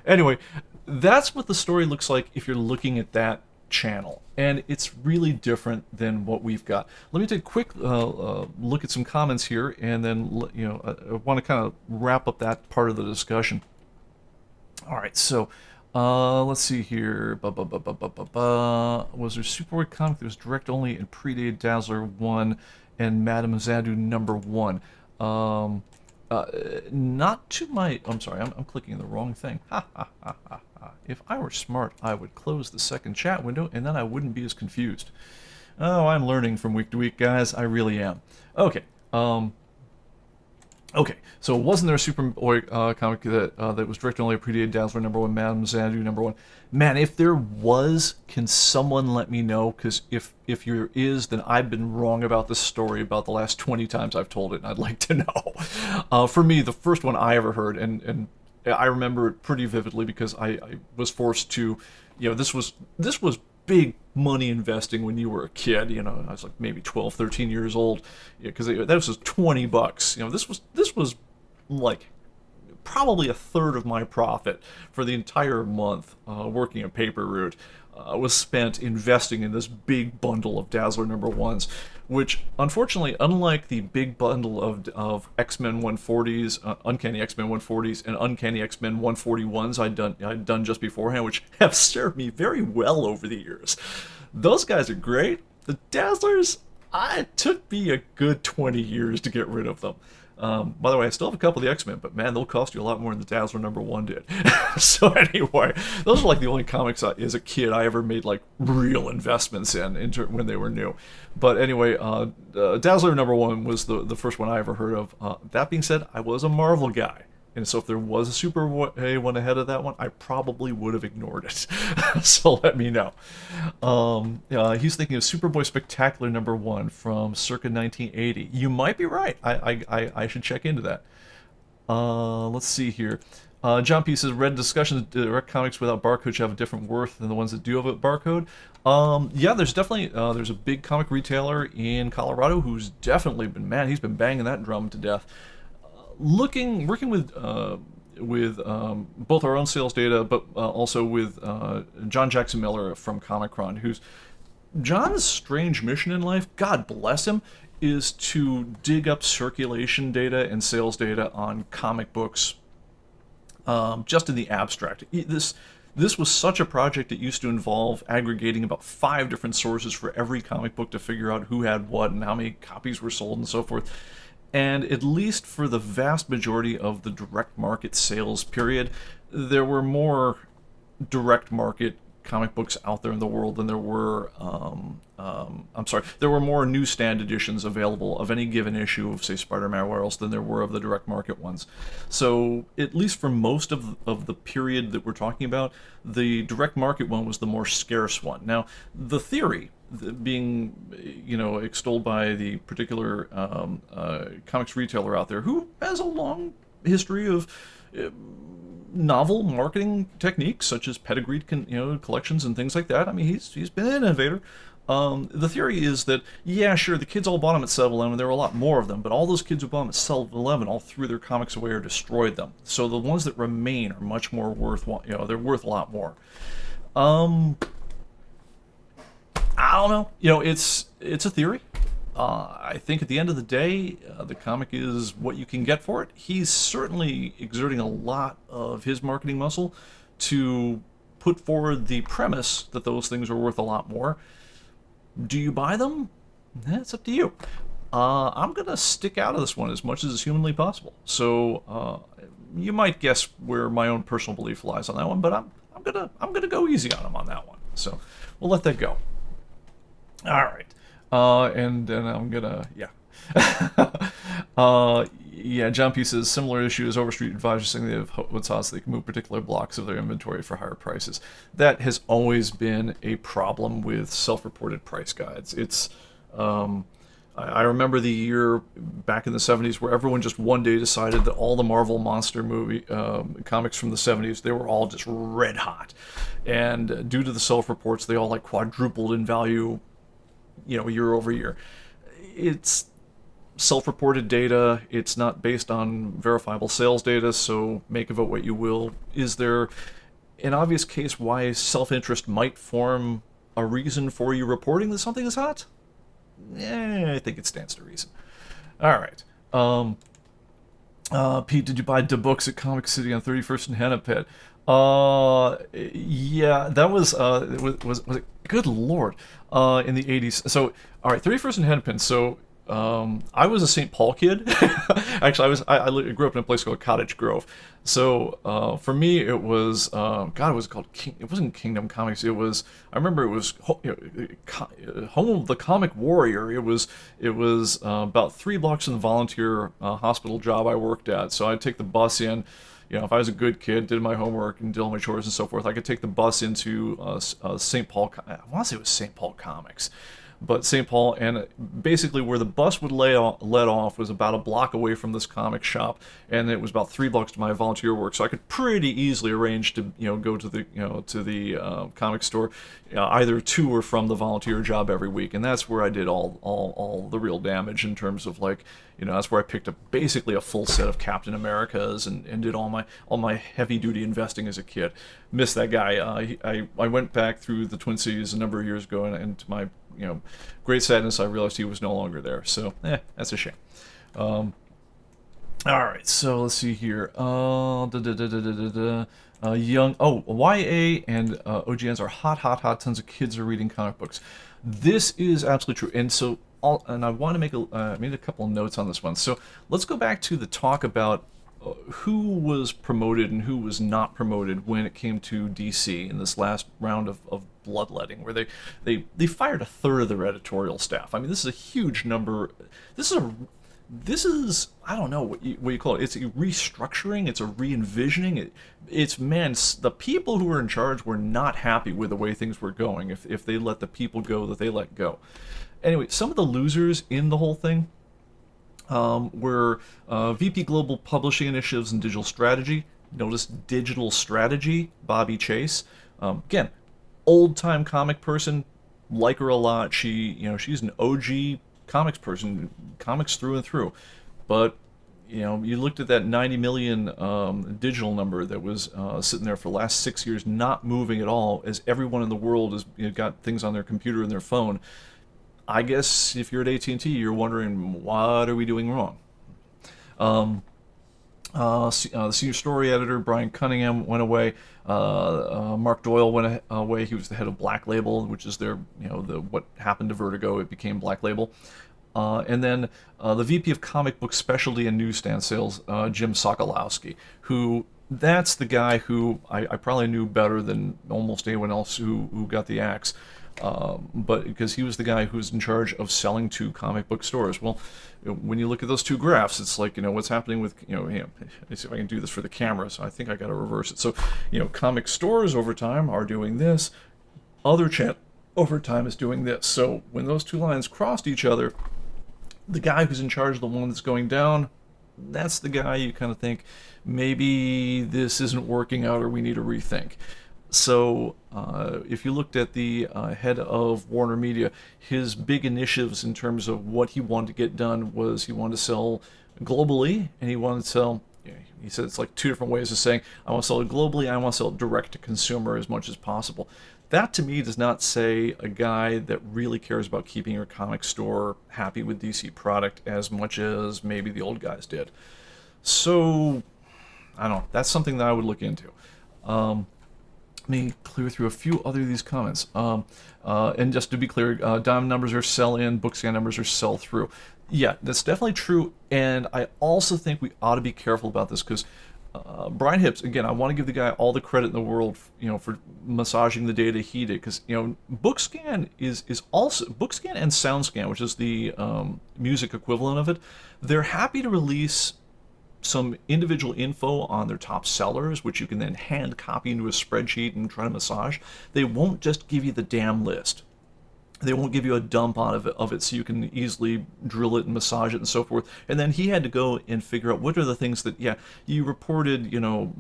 Anyway, that's what the story looks like if you're looking at that channel, and it's really different than what we've got. Let me take a quick look at some comments here, and then I want to kind of wrap up that part of the discussion. All right, so let's see here. Was there Superboy comic that was direct only and predated Dazzler 1 and Madame Xanadu #1? Not to my... I'm sorry, I'm clicking the wrong thing. Ha ha ha ha. If I were smart, I would close the second chat window, and then I wouldn't be as confused. Oh, I'm learning from week to week, guys. I really am. Okay. Okay. So wasn't there a Superboy comic that was direct only, predated Dazzler #1, Madame Xanadu #1? Man, if there was, can someone let me know? Because if there is, then I've been wrong about this story about the last 20 times I've told it, and I'd like to know. For me, the first one I ever heard, and I remember it pretty vividly because I was forced to, this was big money investing when you were a kid. I was like maybe 12, 13 years old, because that was just $20. This was like probably a third of my profit for the entire month working at Paper Route was spent investing in this big bundle of Dazzler #1s, which unfortunately, unlike the big bundle of X-Men 140s, Uncanny X-Men 140s, and Uncanny X-Men 141s I'd done just beforehand, which have served me very well over the years. Those guys are great. The Dazzlers, it took me a good 20 years to get rid of them. By the way, I still have a couple of the X-Men, but man, they'll cost you a lot more than the Dazzler #1 did. So anyway, those are like the only comics as a kid I ever made like real investments in when they were new. But anyway, Dazzler #1 was the first one I ever heard of. That being said, I was a Marvel guy. And so if there was a Superboy one ahead of that one, I probably would have ignored it. So let me know. He's thinking of Superboy Spectacular #1 from circa 1980. You might be right. I should check into that. Let's see here. John P. says, read discussions, direct comics without barcode should have a different worth than the ones that do have a barcode. Yeah, there's definitely, there's a big comic retailer in Colorado who's definitely been, man, he's been banging that drum to death. Working with both our own sales data, but also with John Jackson Miller from Comicron, who's John's strange mission in life, God bless him, is to dig up circulation data and sales data on comic books, just in the abstract. This was such a project that used to involve aggregating about 5 different sources for every comic book to figure out who had what and how many copies were sold and so forth. And at least for the vast majority of the direct market sales period, there were more direct market comic books out there in the world than there were, there were more newsstand editions available of any given issue of, say, Spider-Man or else than there were of the direct market ones. So, at least for most of the period that we're talking about, the direct market one was the more scarce one. Now, the theory being, extolled by the particular comics retailer out there who has a long history of novel marketing techniques such as pedigreed collections and things like that. I mean, he's been an innovator. The theory is that, yeah, sure, the kids all bought them at 7-Eleven, there were a lot more of them, but all those kids who bought them at 7-Eleven all threw their comics away or destroyed them. So the ones that remain are much more worthwhile, they're worth a lot more. I don't know. It's a theory. I think at the end of the day, the comic is what you can get for it. He's certainly exerting a lot of his marketing muscle to put forward the premise that those things are worth a lot more. Do you buy them? That's up to you. I'm gonna stick out of this one as much as is humanly possible. So you might guess where my own personal belief lies on that one, but I'm gonna go easy on him on that one. So we'll let that go. All right. And then I'm gonna, John P. says, similar issue as Overstreet advisors saying they have what's hot so they can move particular blocks of their inventory for higher prices. That has always been a problem with self-reported price guides. It's, I remember the year back in the 70s where everyone just one day decided that all the Marvel monster movie comics from the 70s, they were all just red hot. And due to the self-reports, they all like quadrupled in value, year over year. It's self-reported data. It's not based on verifiable sales data, so make of it what you will. Is there an obvious case why self-interest might form a reason for you reporting that something is hot? I think it stands to reason. All right. Pete, did you buy the books at Comic City on 31st and Hennepin? Yeah, that was was it? Good Lord, in the 80s. So, all right, 31st and Hennepin. So, I was a St. Paul kid. Actually, I grew up in a place called Cottage Grove. So, for me, it was God. It was called King. It wasn't Kingdom Comics. It was. I remember it was Home of the Comic Warrior. It was about 3 blocks from the volunteer hospital job I worked at. So I'd take the bus in. You know, if I was a good kid, did my homework and did all my chores and so forth, I could take the bus into St. Paul. I want to say it was St. Paul Comics, but St. Paul, and basically where the bus would let off was about a block away from this comic shop, and it was about 3 blocks to my volunteer work, so I could pretty easily arrange to go to the comic store, either to or from the volunteer job every week, and that's where I did all the real damage in terms of that's where I picked up basically a full set of Captain Americas and did all my heavy duty investing as a kid. Missed that guy. I went back through the Twin Cities a number of years ago, and to my great sadness, I realized he was no longer there. So, that's a shame. All right, so let's see here. Young, YA and OGNs are hot. Tons of kids are reading comic books. This is absolutely true. And so, and I want to make made a couple of notes on this one. So let's go back to the talk about who was promoted and who was not promoted when it came to DC in this last round of bloodletting, where they fired a third of their editorial staff. I mean, this is a huge number. This is I don't know what you call it. It's a restructuring. It's a re-envisioning. The people who were in charge were not happy with the way things were going. If they let the people go that they let go. Anyway, some of the losers in the whole thing were VP Global Publishing Initiatives and Digital Strategy. Notice digital strategy, Bobby Chase. Again, old-time comic person, like her a lot. She's an OG comics person, comics through and through. But you looked at that 90 million digital number that was sitting there for the last 6 years, not moving at all, as everyone in the world has got things on their computer and their phone. I guess if you're at AT&T, you're wondering, what are we doing wrong? The senior story editor, Brian Cunningham, went away. Mark Doyle went away. He was the head of Black Label, which is what happened to Vertigo. It became Black Label. And then the VP of Comic Book Specialty and Newsstand Sales, Jim Sokolowski, that's the guy who I probably knew better than almost anyone else who got the axe. But because he was the guy who was in charge of selling to comic book stores. Well, when you look at those two graphs, it's like, what's happening with, let's see if I can do this for the camera, so I think I got to reverse it. So, comic stores over time are doing this, other channel over time is doing this. So when those two lines crossed each other, the guy who's in charge of the one that's going down, that's the guy you kind of think, maybe this isn't working out or we need to rethink. So if you looked at the head of Warner Media, his big initiatives in terms of what he wanted to get done was he wanted to sell globally, and he wanted to sell, he said it's like 2 different ways of saying, I want to sell it globally, I want to sell it direct to consumer as much as possible. That to me does not say a guy that really cares about keeping your comic store happy with DC product as much as maybe the old guys did. So, I don't know, that's something that I would look into. Let me clear through a few other of these comments. And just to be clear, Diamond numbers are sell-in, Bookscan numbers are sell-through. Yeah, that's definitely true, and I also think we ought to be careful about this, because Brian Hibbs, again, I want to give the guy all the credit in the world, for massaging the data he did, because, Bookscan is also, Bookscan and SoundScan, which is the music equivalent of it, they're happy to release some individual info on their top sellers, which you can then hand copy into a spreadsheet and try to massage. They won't just give you the damn list. They won't give you a dump of it so you can easily drill it and massage it and so forth. And then he had to go and figure out what are the things that, you reported,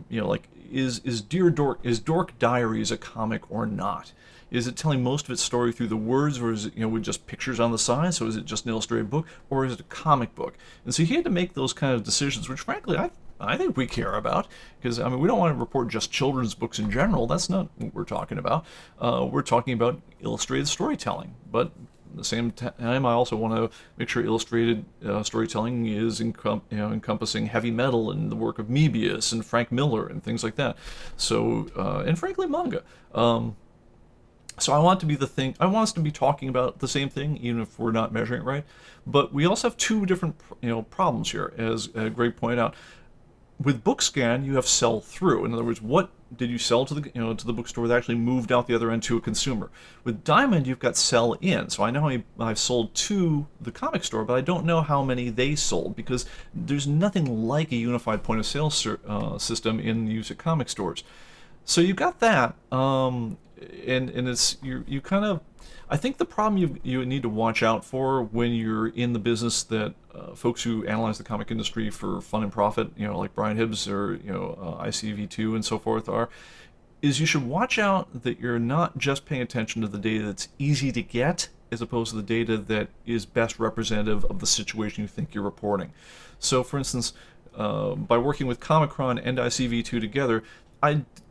like, is Dork Diaries a comic or not? Is it telling most of its story through the words, or is it, with just pictures on the side? So is it just an illustrated book, or is it a comic book? And so he had to make those kind of decisions, which frankly I think we care about, because I mean we don't want to report just children's books in general. That's not what we're talking about. We're talking about illustrated storytelling, but at the same time, I also want to make sure illustrated storytelling is encompassing heavy metal and the work of Moebius and Frank Miller and things like that. So, and frankly, manga. So I want to be the thing. I want us to be talking about the same thing, even if we're not measuring it right. But we also have two different, problems here, as Greg pointed out. With BookScan, you have sell through. In other words, what did you sell to the to the bookstore that actually moved out the other end to a consumer? With Diamond, you've got sell in. So I know how many I've sold to the comic store, but I don't know how many they sold, because there's nothing like a unified point of sale system in use at comic stores. So you've got that, and it's you kind of. I think the problem you need to watch out for when you're in the business that folks who analyze the comic industry for fun and profit, like Brian Hibbs or ICV2 and so forth is you should watch out that you're not just paying attention to the data that's easy to get, as opposed to the data that is best representative of the situation you think you're reporting. So, for instance, by working with Comicron and ICV2 together,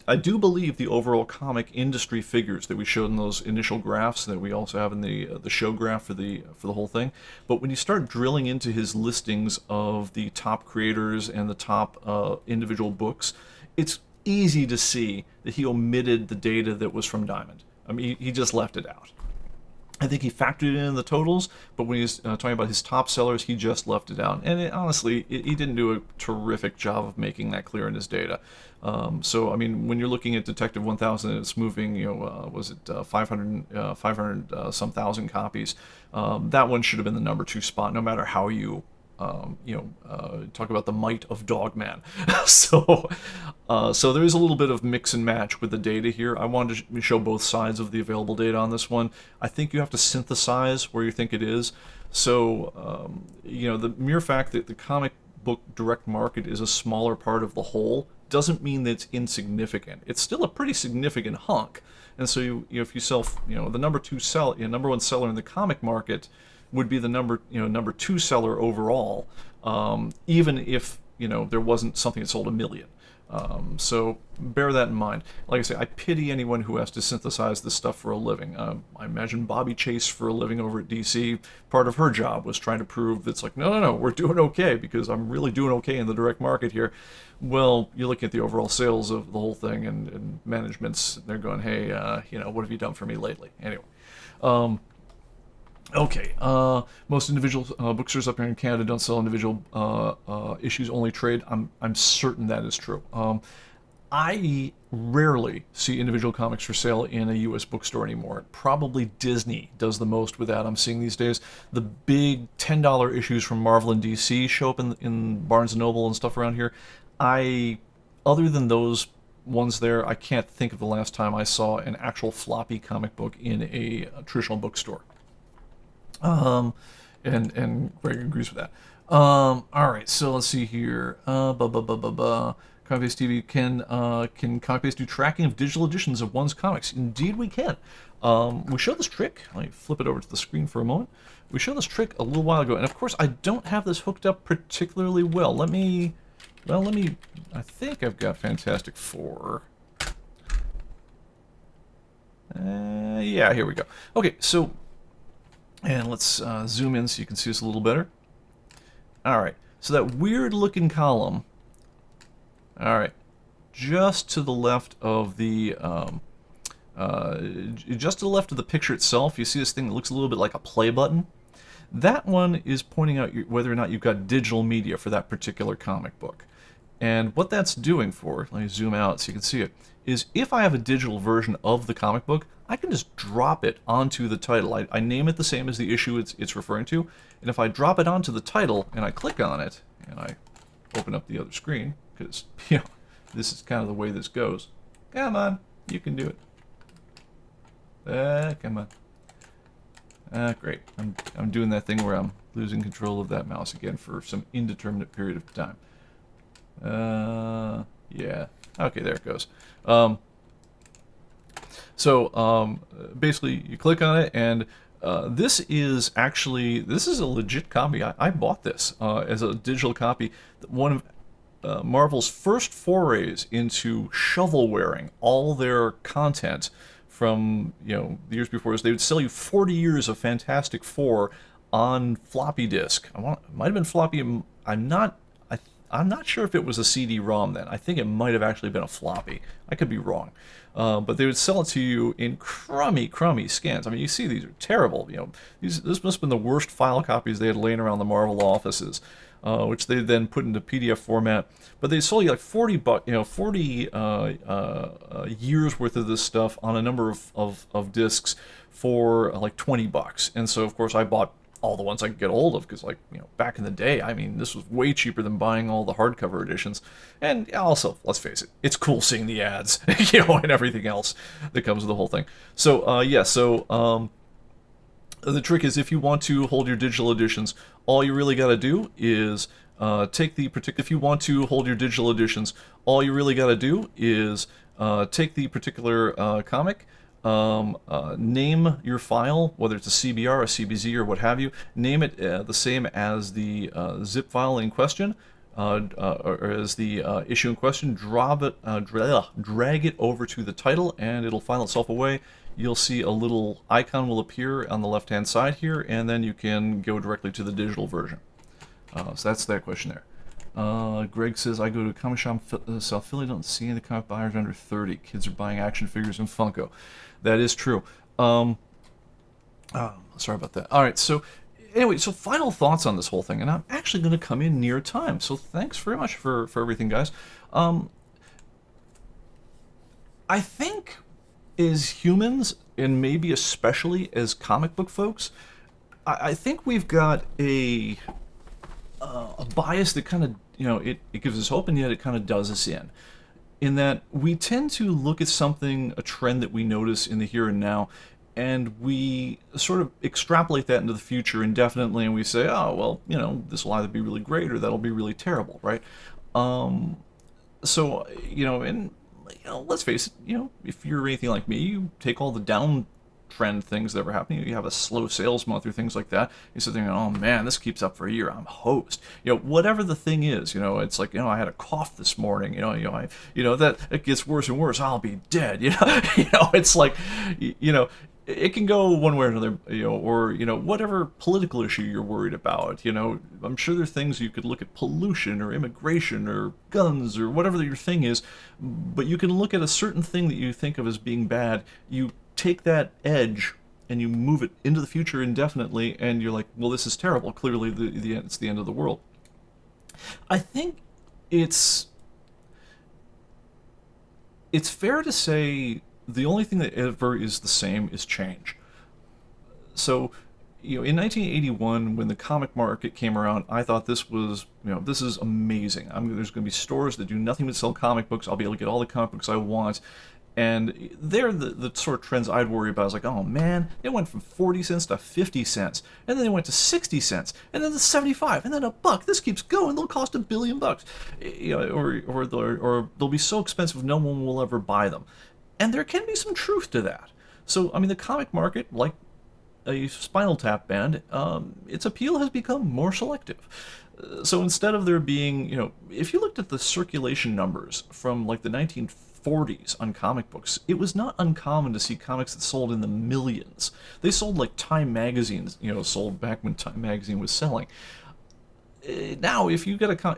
I do believe the overall comic industry figures that we showed in those initial graphs that we also have in the show graph for the whole thing. But when you start drilling into his listings of the top creators and the top individual books, it's easy to see that he omitted the data that was from Diamond. I mean, he just left it out. I think he factored it in the totals, but when he's talking about his top sellers, he just left it out. And honestly, he didn't do a terrific job of making that clear in his data. So, I mean, when you're looking at Detective 1000, it's moving, was it 500 some thousand copies. That one should have been the number 2 spot, no matter how you talk about the might of Dogman. So there is a little bit of mix and match with the data here. I wanted to show both sides of the available data on this one. I think you have to synthesize where you think it is. So, the mere fact that the comic book direct market is a smaller part of the whole doesn't mean that it's insignificant. It's still a pretty significant hunk. And so if you sell, the number 1 seller in the comic market would be the number 2 seller overall, even if there wasn't something that sold 1 million. So bear that in mind. Like I say, I pity anyone who has to synthesize this stuff for a living. I imagine Bobby Chase, for a living over at DC, part of her job was trying to prove that it's like, no, we're doing okay, because I'm really doing okay in the direct market here. Well, you're looking at the overall sales of the whole thing, and managements, they're going, hey, what have you done for me lately? Anyway. Okay, most individual bookstores up here in Canada don't sell individual issues, only trade. I'm certain that is true. I rarely see individual comics for sale in a U.S. bookstore anymore. Probably Disney does the most with that I'm seeing these days. The big $10 issues from Marvel and DC show up in Barnes & Noble and stuff around here. Other than those ones there, I can't think of the last time I saw an actual floppy comic book in a traditional bookstore. And Greg agrees with that. All right, so let's see here. ComicBase TV, can ComicBase do tracking of digital editions of one's comics? Indeed, we can. We showed this trick. Let me flip it over to the screen for a moment. We showed this trick a little while ago, and of course, I don't have this hooked up particularly well. Let me. I think I've got Fantastic Four. Yeah, here we go. Okay, so. And let's zoom in so you can see this a little better. Alright, so that weird looking column, alright, just to the left of the picture itself, you see this thing that looks a little bit like a play button? That one is pointing out whether or not you've got digital media for that particular comic book. And what that's doing for, let me zoom out so you can see it, is if I have a digital version of the comic book, I can just drop it onto the title. I name it the same as the issue it's referring to, and if I drop it onto the title and I click on it, and I open up the other screen, because, this is kind of the way this goes. Come on, you can do it. Come on. Great. I'm doing that thing where I'm losing control of that mouse again for some indeterminate period of time. Yeah. Okay, there it goes. So basically, you click on it, and this is a legit copy. I bought this as a digital copy. One of Marvel's first forays into shovelwaring all their content from the years before. Is they would sell you 40 years of Fantastic Four on floppy disk. It might have been floppy. I'm not sure if it was a CD-ROM then. I think it might have actually been a floppy. I could be wrong. But they would sell it to you in crummy scans. I mean, you see these are terrible. This must have been the worst file copies they had laying around the Marvel offices, which they then put into PDF format. But they sold you like 40 years worth of this stuff on a number of discs for like $20. And so of course I bought all the ones I could get a hold of, because back in the day, I mean, this was way cheaper than buying all the hardcover editions. And also, let's face it, it's cool seeing the ads, and everything else that comes with the whole thing. So the trick is, if you want to hold your digital editions, all you really got to do is take the particular. If you want to hold your digital editions, all you really got to do is take the particular comic. Name your file, whether it's a CBR, a CBZ, or what have you. Name it the same as the zip file in question, or as the issue in question. Drag it over to the title, and it'll file itself away. You'll see a little icon will appear on the left-hand side here, and then you can go directly to the digital version. So that's that question there. Greg says, I go to a comic shop in South Philly, don't see any comic buyers under 30. Kids are buying action figures and Funko. That is true. Sorry about that. All right, so anyway, so final thoughts on this whole thing, and I'm actually going to come in near time, so thanks very much for everything, guys. I think as humans, and maybe especially as comic book folks, I think we've got a bias that kind of, it gives us hope, and yet it kind of does us in that we tend to look at something, a trend that we notice in the here and now, and we sort of extrapolate that into the future indefinitely, and we say, oh, well, this will either be really great or that'll be really terrible, right? So, and, let's face it, if you're anything like me, you take all the downtrend things that ever happen. You have a slow sales month or things like that. You sit there and, oh man, this keeps up for a year, I'm hosed. Whatever the thing is, it's like, I had a cough this morning. That it gets worse and worse. I'll be dead. It's like, it can go one way or another, or whatever political issue you're worried about. I'm sure there are things you could look at, pollution or immigration or guns or whatever your thing is, but you can look at a certain thing that you think of as being bad. You take that edge and you move it into the future indefinitely, and you're like, well, this is terrible. Clearly, it's the end of the world. I think it's fair to say the only thing that ever is the same is change. So, in 1981, when the comic market came around, I thought this was, this is amazing. There's going to be stores that do nothing but sell comic books. I'll be able to get all the comic books I want. And they're the sort of trends I'd worry about. I was like, oh man, it went from 40 cents to 50 cents, and then they went to 60 cents, and then to 75, and then $1. This keeps going. They'll cost $1 billion, or they'll be so expensive no one will ever buy them. And there can be some truth to that. So, I mean, the comic market, like a Spinal Tap band, its appeal has become more selective. So instead of there being, if you looked at the circulation numbers from like the 1940s on comic books, it was not uncommon to see comics that sold in the millions. They sold like Time magazines, sold back when Time magazine was selling. Now, if you got I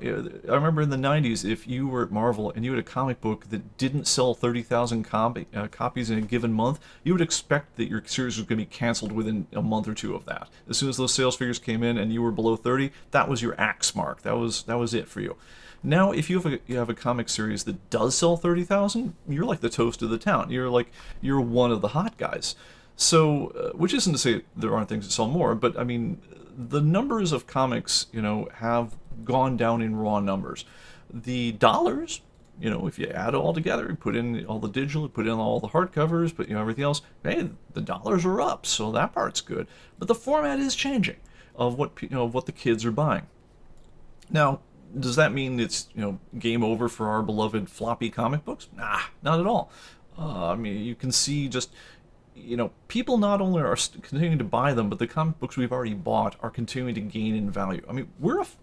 remember in the 90s, if you were at Marvel and you had a comic book that didn't sell 30,000 copies in a given month, you would expect that your series was going to be canceled within a month or two of that. As soon as those sales figures came in and you were below 30, that was your axe mark. That was it for you. Now, if you have a comic series that does sell 30,000, you're like the toast of the town. You're one of the hot guys. So, which isn't to say there aren't things that sell more, but I mean, the numbers of comics, have gone down in raw numbers. The dollars, if you add it all together, you put in all the digital, put in all the hardcovers, but everything else, hey, the dollars are up, so that part's good. But the format is changing of what the kids are buying. Now, does that mean it's game over for our beloved floppy comic books? Nah, not at all. I mean, you can see just, people not only are continuing to buy them, but the comic books we've already bought are continuing to gain in value. I mean,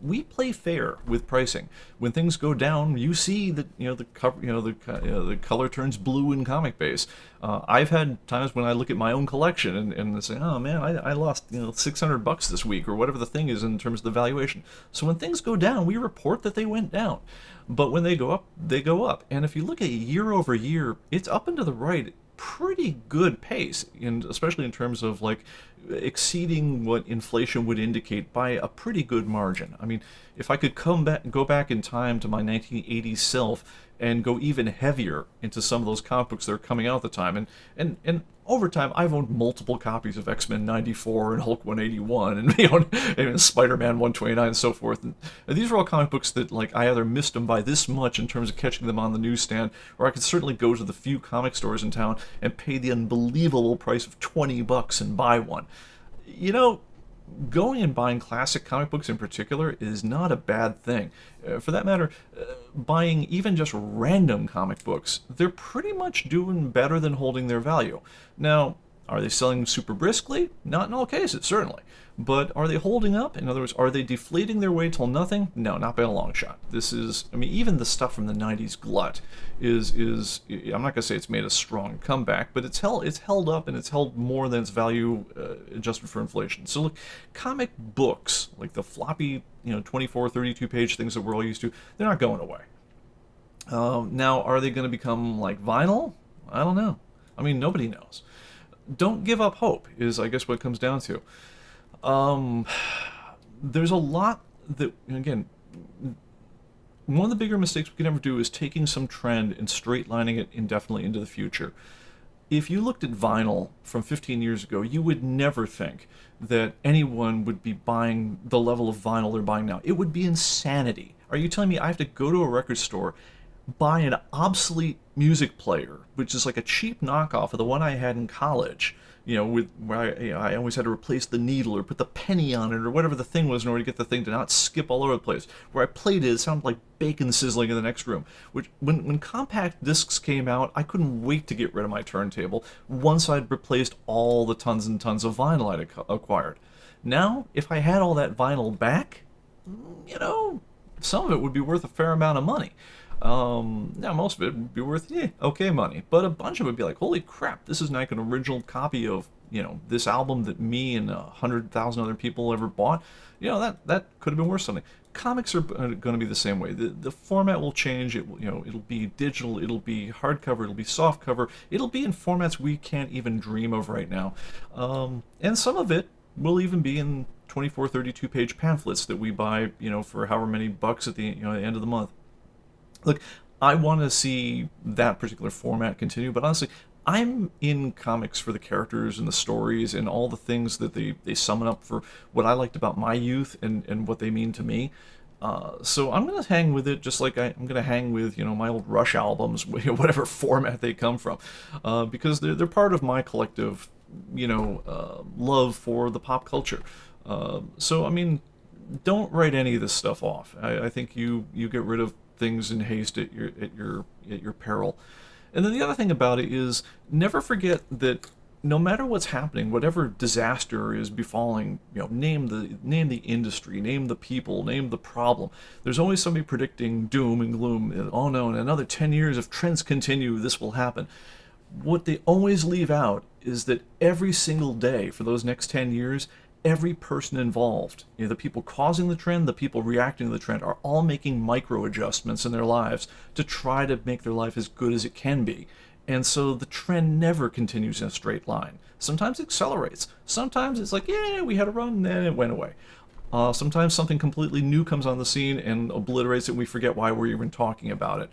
we play fair with pricing. When things go down, you see that the cover, the color turns blue in ComicBase. I've had times when I look at my own collection and say, oh man, I lost $600 this week or whatever the thing is in terms of the valuation. So when things go down, we report that they went down. But when they go up, they go up. And if you look at year over year, it's up and to the right, pretty good pace, and especially in terms of like exceeding what inflation would indicate by a pretty good margin. I mean, if I could go back in time to my 1980s self and go even heavier into some of those comic books that are coming out at the time, and over time, I've owned multiple copies of X-Men 94 and Hulk 181 and Spider-Man 129 and so forth. And these are all comic books that like I either missed them by this much in terms of catching them on the newsstand, or I could certainly go to the few comic stores in town and pay the unbelievable price of $20 and buy one. Going and buying classic comic books in particular is not a bad thing. For that matter, buying even just random comic books, they're pretty much doing better than holding their value. Now, are they selling super briskly? Not in all cases, certainly. But are they holding up? In other words, are they deflating their way till nothing? No, not by a long shot. This is, I mean, even the stuff from the 90s glut is I'm not going to say it's made a strong comeback, but it's held up, and it's held more than its value adjusted for inflation. So look, comic books, like the floppy, 24, 32 page things that we're all used to, they're not going away. Now, are they going to become like vinyl? I don't know. I mean, nobody knows. Don't give up hope is, I guess, what it comes down to. There's a lot that, again, one of the bigger mistakes we can ever do is taking some trend and straight lining it indefinitely into the future. If you looked at vinyl from 15 years ago, you would never think that anyone would be buying the level of vinyl they're buying now. It would be insanity. Are you telling me I have to go to a record store, buy an obsolete music player, which is like a cheap knockoff of the one I had in college, where I always had to replace the needle or put the penny on it or whatever the thing was in order to get the thing to not skip all over the place. Where I played it, it sounded like bacon sizzling in the next room. Which, when compact discs came out, I couldn't wait to get rid of my turntable once I'd replaced all the tons and tons of vinyl I'd acquired. Now, if I had all that vinyl back, some of it would be worth a fair amount of money. Now most of it would be worth, okay money, but a bunch of it would be like, holy crap, this is like an original copy of, this album that me and 100,000 other people ever bought. That could have been worth something. Comics are going to be the same way. The format will change. It'll be digital, it'll be hardcover, it'll be softcover, it'll be in formats we can't even dream of right now. And some of it will even be in 24, 32 page pamphlets that we buy, for however many bucks at the, the end of the month. Look, I want to see that particular format continue, but honestly, I'm in comics for the characters and the stories and all the things that they summon up for what I liked about my youth and what they mean to me. So I'm going to hang with it just like I'm going to hang with, my old Rush albums, whatever format they come from, because they're part of my collective, love for the pop culture. So, I mean, don't write any of this stuff off. I think you get rid of things in haste at your peril. And then the other thing about it is never forget that no matter what's happening, whatever disaster is befalling, name the industry, name the people, name the problem. There's always somebody predicting doom and gloom. Oh no, in another 10 years, if trends continue, this will happen. What they always leave out is that every single day for those next 10 years, every person involved, the people causing the trend, the people reacting to the trend, are all making micro adjustments in their lives to try to make their life as good as it can be. And so the trend never continues in a straight line. Sometimes it accelerates. Sometimes it's like, yeah, we had a run, and then it went away. Sometimes something completely new comes on the scene and obliterates it, and we forget why we're even talking about it.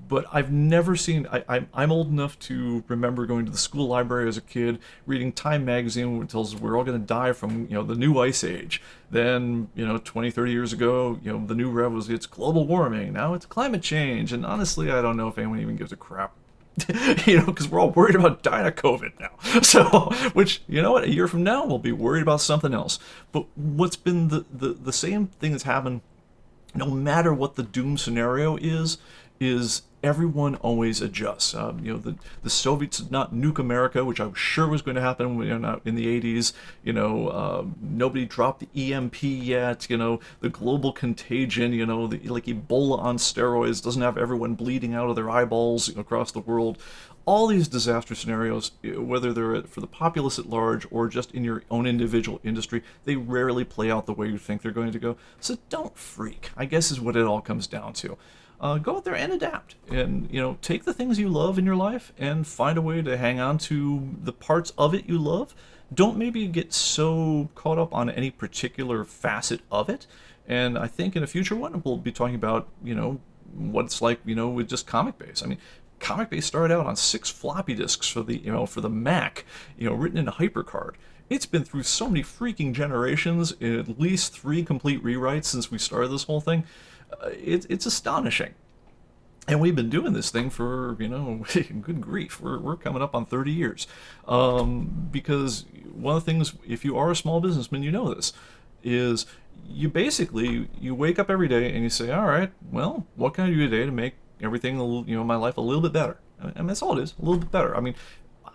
But I've never seen, I'm old enough to remember going to the school library as a kid, reading Time magazine, which tells us we're all going to die from, the new ice age. Then, 20, 30 years ago, the new rev was, it's global warming. Now it's climate change. And honestly, I don't know if anyone even gives a crap. Because we're all worried about dying of COVID now. So, which, a year from now, we'll be worried about something else. But what's been the same thing that's happened, no matter what the doom scenario is everyone always adjusts. The Soviets did not nuke America, which I was sure was going to happen in the 80s. Nobody dropped the EMP yet. The global contagion, like Ebola on steroids doesn't have everyone bleeding out of their eyeballs across the world. All these disaster scenarios, whether they're for the populace at large or just in your own individual industry, they rarely play out the way you think they're going to go. So don't freak, I guess is what it all comes down to. Go out there and adapt, and take the things you love in your life and find a way to hang on to the parts of it you love. Don't maybe get so caught up on any particular facet of it. And I think in a future one we'll be talking about what it's like with just ComicBase. I mean, ComicBase started out on 6 floppy disks for the Mac, written in a HyperCard. It's been through so many freaking generations, at least 3 complete rewrites since we started this whole thing. It's astonishing. And we've been doing this thing for, good grief, we're coming up on 30 years. Because one of the things, if you are a small businessman, you know this, is you wake up every day and you say, all right, well, what can I do today to make everything, my life a little bit better? And that's all it is, a little bit better. I mean,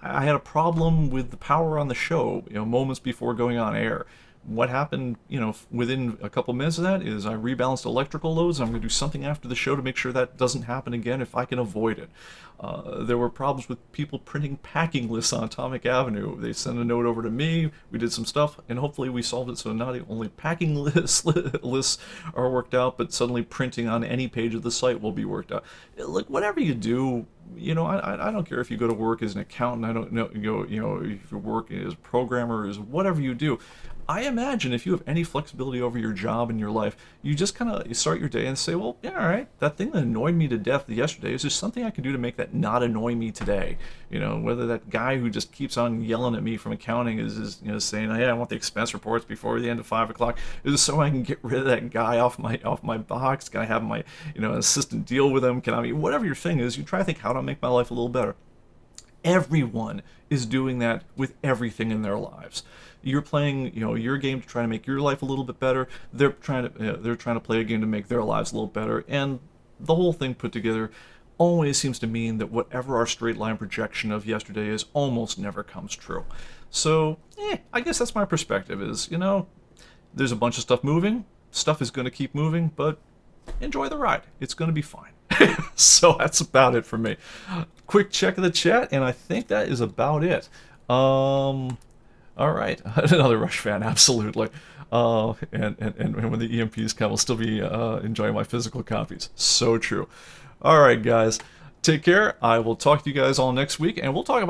I had a problem with the power on the show, moments before going on air. What happened, within a couple minutes of that is I rebalanced electrical loads. I'm going to do something after the show to make sure that doesn't happen again if I can avoid it. There were problems with people printing packing lists on Atomic Avenue. They sent a note over to me, we did some stuff, and hopefully we solved it so not only packing lists are worked out, but suddenly printing on any page of the site will be worked out. Look, whatever you do, I don't care if you go to work as an accountant, I don't know, if you work as a programmer, as whatever you do. I imagine if you have any flexibility over your job and your life, you just kind of start your day and say, well, yeah, all right, that thing that annoyed me to death yesterday, is there something I can do to make that not annoy me today? Whether that guy who just keeps on yelling at me from accounting is saying, hey, I want the expense reports before the end of 5 o'clock, is so I can get rid of that guy off my box? Can I have my assistant deal with him? Whatever your thing is, you try to think, how do I make my life a little better? Everyone is doing that with everything in their lives. You're playing, your game to try to make your life a little bit better. They're trying to play a game to make their lives a little better, and the whole thing put together always seems to mean that whatever our straight line projection of yesterday is almost never comes true. So, I guess that's my perspective. Is there's a bunch of stuff moving. Stuff is going to keep moving, but enjoy the ride. It's going to be fine. So that's about it for me. Quick check of the chat, and I think that is about it. All right, another Rush fan, absolutely. And when the EMPs come, I'll still be enjoying my physical copies. So true. All right, guys, take care. I will talk to you guys all next week, and we'll talk about